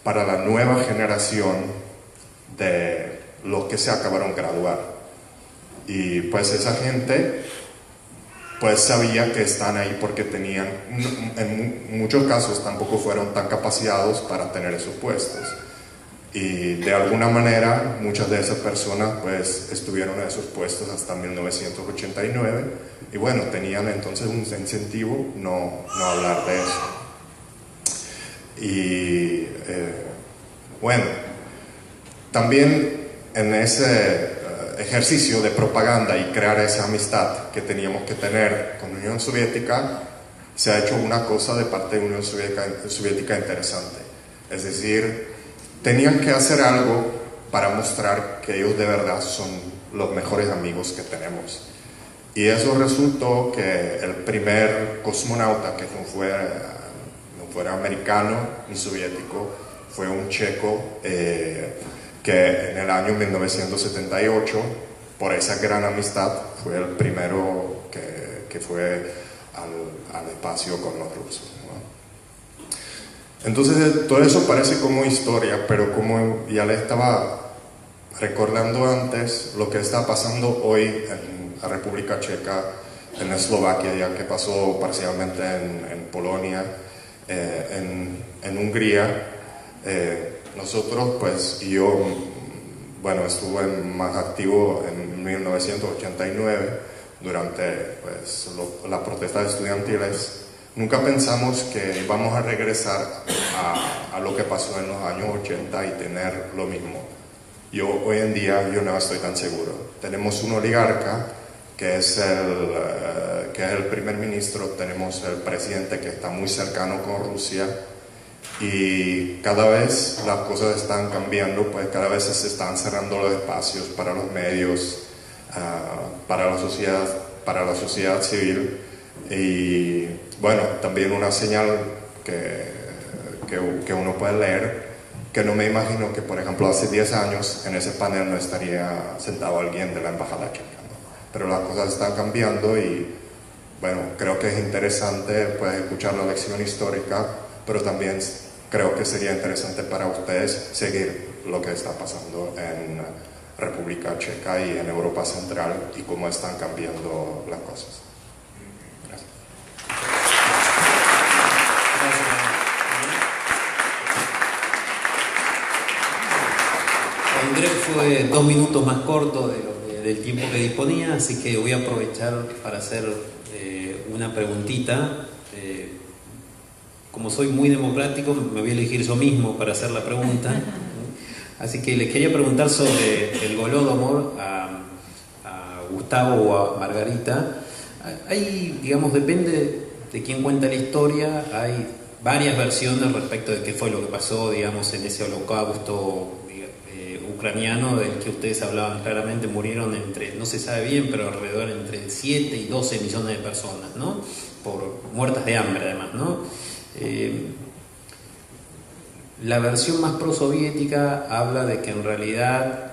para la nueva generación de los que se acabaron de graduar. Y pues esa gente pues sabía que están ahí porque tenían, en muchos casos tampoco fueron tan capacitados para tener esos puestos. Y de alguna manera muchas de esas personas pues estuvieron en esos puestos hasta 1989 y bueno, tenían entonces un incentivo no hablar de eso. Y bueno, también en ese ejercicio de propaganda y crear esa amistad que teníamos que tener con la Unión Soviética, se ha hecho una cosa de parte de la Unión Soviética interesante. Es decir, tenían que hacer algo para mostrar que ellos de verdad son los mejores amigos que tenemos. Y eso resultó que el primer cosmonauta que no fuera americano ni soviético fue un checo que en el año 1978, por esa gran amistad, fue el primero que fue al espacio con los rusos, ¿no? Entonces todo eso parece como historia, pero como ya le estaba recordando antes, lo que está pasando hoy en la República Checa, en Eslovaquia, ya que pasó parcialmente en Polonia, en Hungría, nosotros, pues, y yo, bueno, estuve más activo en 1989 durante, pues, las protestas estudiantiles. Nunca pensamos que íbamos a regresar a lo que pasó en los años 80 y tener lo mismo. Hoy en día yo no estoy tan seguro. Tenemos un oligarca que es el primer ministro, tenemos el presidente que está muy cercano con Rusia, y cada vez las cosas están cambiando, pues cada vez se están cerrando los espacios para los medios, para la sociedad civil. Y bueno, también una señal que uno puede leer, que no me imagino que, por ejemplo, hace 10 años en ese panel no estaría sentado alguien de la embajada checa, ¿no? Pero las cosas están cambiando y bueno, creo que es interesante, pues, escuchar la lección histórica, pero también creo que sería interesante para ustedes seguir lo que está pasando en República Checa y en Europa Central y cómo están cambiando las cosas. Gracias. Andrés fue 2 minutos más corto del tiempo que disponía, así que voy a aprovechar para hacer una preguntita. Como soy muy democrático, me voy a elegir yo mismo para hacer la pregunta. Así que les quería preguntar sobre el Holodomor a Gustavo o a Margarita. Hay, digamos, depende de quién cuenta la historia, hay varias versiones respecto de qué fue lo que pasó, digamos, en ese holocausto ucraniano del que ustedes hablaban claramente. Murieron no se sabe bien, pero alrededor entre 7 y 12 millones de personas, ¿no? Muertas de hambre además, ¿no? La versión más prosoviética habla de que en realidad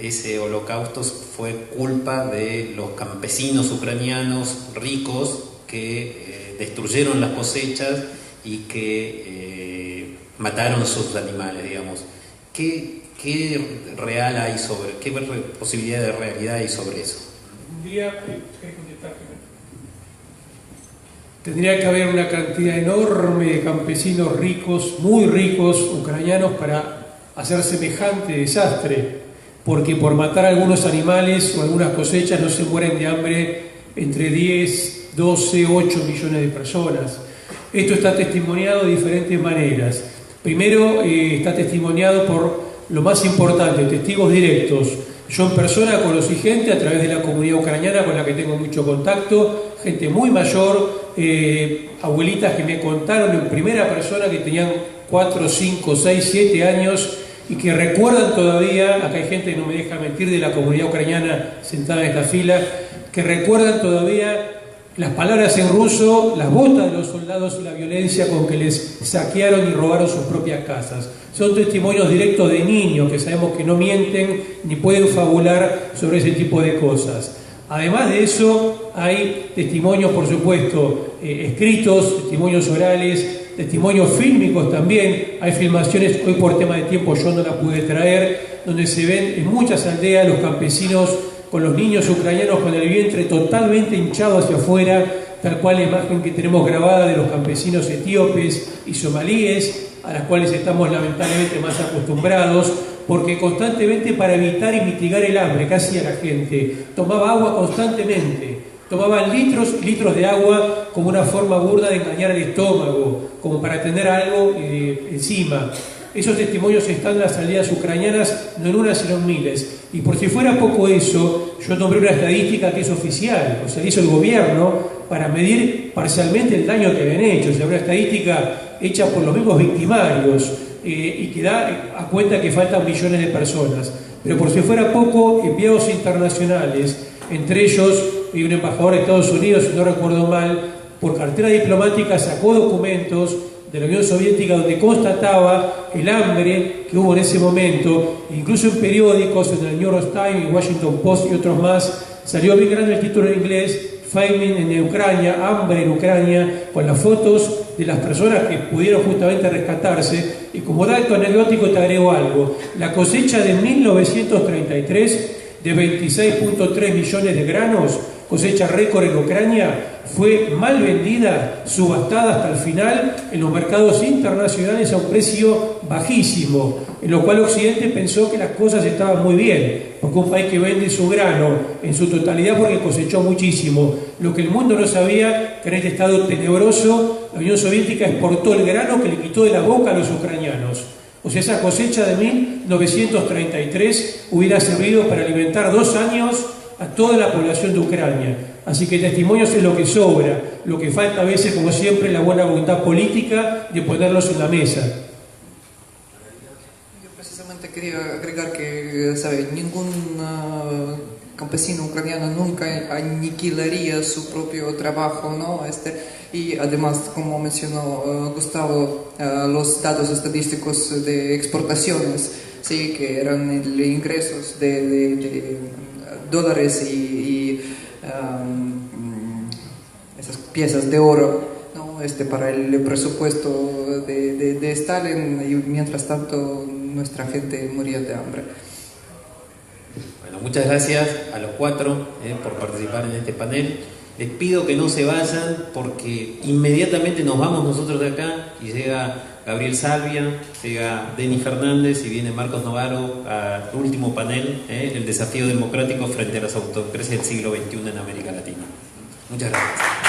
ese holocausto fue culpa de los campesinos ucranianos ricos que destruyeron las cosechas y que mataron sus animales, digamos. ¿Qué real hay qué posibilidad de realidad hay sobre eso? Tendría que haber una cantidad enorme de campesinos ricos, muy ricos, ucranianos, para hacer semejante desastre, porque por matar algunos animales o algunas cosechas no se mueren de hambre entre 10, 12, 8 millones de personas. Esto está testimoniado de diferentes maneras. Primero, está testimoniado por lo más importante, testigos directos. Yo en persona conocí gente a través de la comunidad ucraniana con la que tengo mucho contacto, gente muy mayor, abuelitas que me contaron en primera persona que tenían 4, 5, 6, 7 años y que recuerdan todavía, acá hay gente que no me deja mentir de la comunidad ucraniana sentada en esta fila, que recuerdan todavía las palabras en ruso, las botas de los soldados y la violencia con que les saquearon y robaron sus propias casas. Son testimonios directos de niños que sabemos que no mienten ni pueden fabular sobre ese tipo de cosas. Además de eso, hay testimonios, por supuesto, escritos, testimonios orales, testimonios fílmicos también. Hay filmaciones, hoy por tema de tiempo yo no la pude traer, donde se ven en muchas aldeas los campesinos con los niños ucranianos con el vientre totalmente hinchado hacia afuera, tal cual la imagen que tenemos grabada de los campesinos etíopes y somalíes, a las cuales estamos lamentablemente más acostumbrados, porque constantemente, para evitar y mitigar el hambre, casi a la gente tomaba agua constantemente, tomaban litros y litros de agua como una forma burda de engañar al estómago, como para tener algo encima. Esos testimonios están en las aldeas ucranianas, no en unas sino en miles. Y por si fuera poco eso, yo nombré una estadística que es oficial, o sea, hizo el gobierno para medir parcialmente el daño que habían hecho. O sea, una estadística hecha por los mismos victimarios y que da a cuenta que faltan millones de personas. Pero por si fuera poco, enviados internacionales entre ellos y un embajador de Estados Unidos, si no recuerdo mal, por cartera diplomática sacó documentos de la Unión Soviética donde constataba el hambre que hubo en ese momento. Incluso en periódicos, en el New York Times, Washington Post y otros más, salió bien grande el título en inglés, Famine en Ucrania, hambre en Ucrania, con las fotos de las personas que pudieron justamente rescatarse. Y como dato anecdótico te agrego algo: la cosecha de 1933 de 26.3 millones de granos, cosecha récord en Ucrania, fue mal vendida, subastada hasta el final en los mercados internacionales a un precio bajísimo, en lo cual Occidente pensó que las cosas estaban muy bien, porque un país que vende su grano en su totalidad porque cosechó muchísimo. Lo que el mundo no sabía, que en este estado tenebroso, la Unión Soviética exportó el grano que le quitó de la boca a los ucranianos. O sea, esa cosecha de 1933 hubiera servido para alimentar 2 años a toda la población de Ucrania. Así que testimonios es lo que sobra, lo que falta a veces, como siempre, la buena voluntad política de ponerlos en la mesa. Yo precisamente quería agregar que, ¿sabe? Ningún campesino ucraniano nunca aniquilaría su propio trabajo, ¿no? Y además, como mencionó Gustavo, los datos estadísticos de exportaciones, sí, que eran ingresos de dólares y esas piezas de oro, ¿no? Para el presupuesto de Stalin, y mientras tanto nuestra gente moría de hambre. Bueno, muchas gracias a los 4 por participar en este panel. Les pido que no se vayan porque inmediatamente nos vamos nosotros de acá y llega Gabriel Salvia, llega Denis Fernández y viene Marcos Novaro al último panel, el desafío democrático frente a las autocracias del siglo XXI en América Latina. Muchas gracias.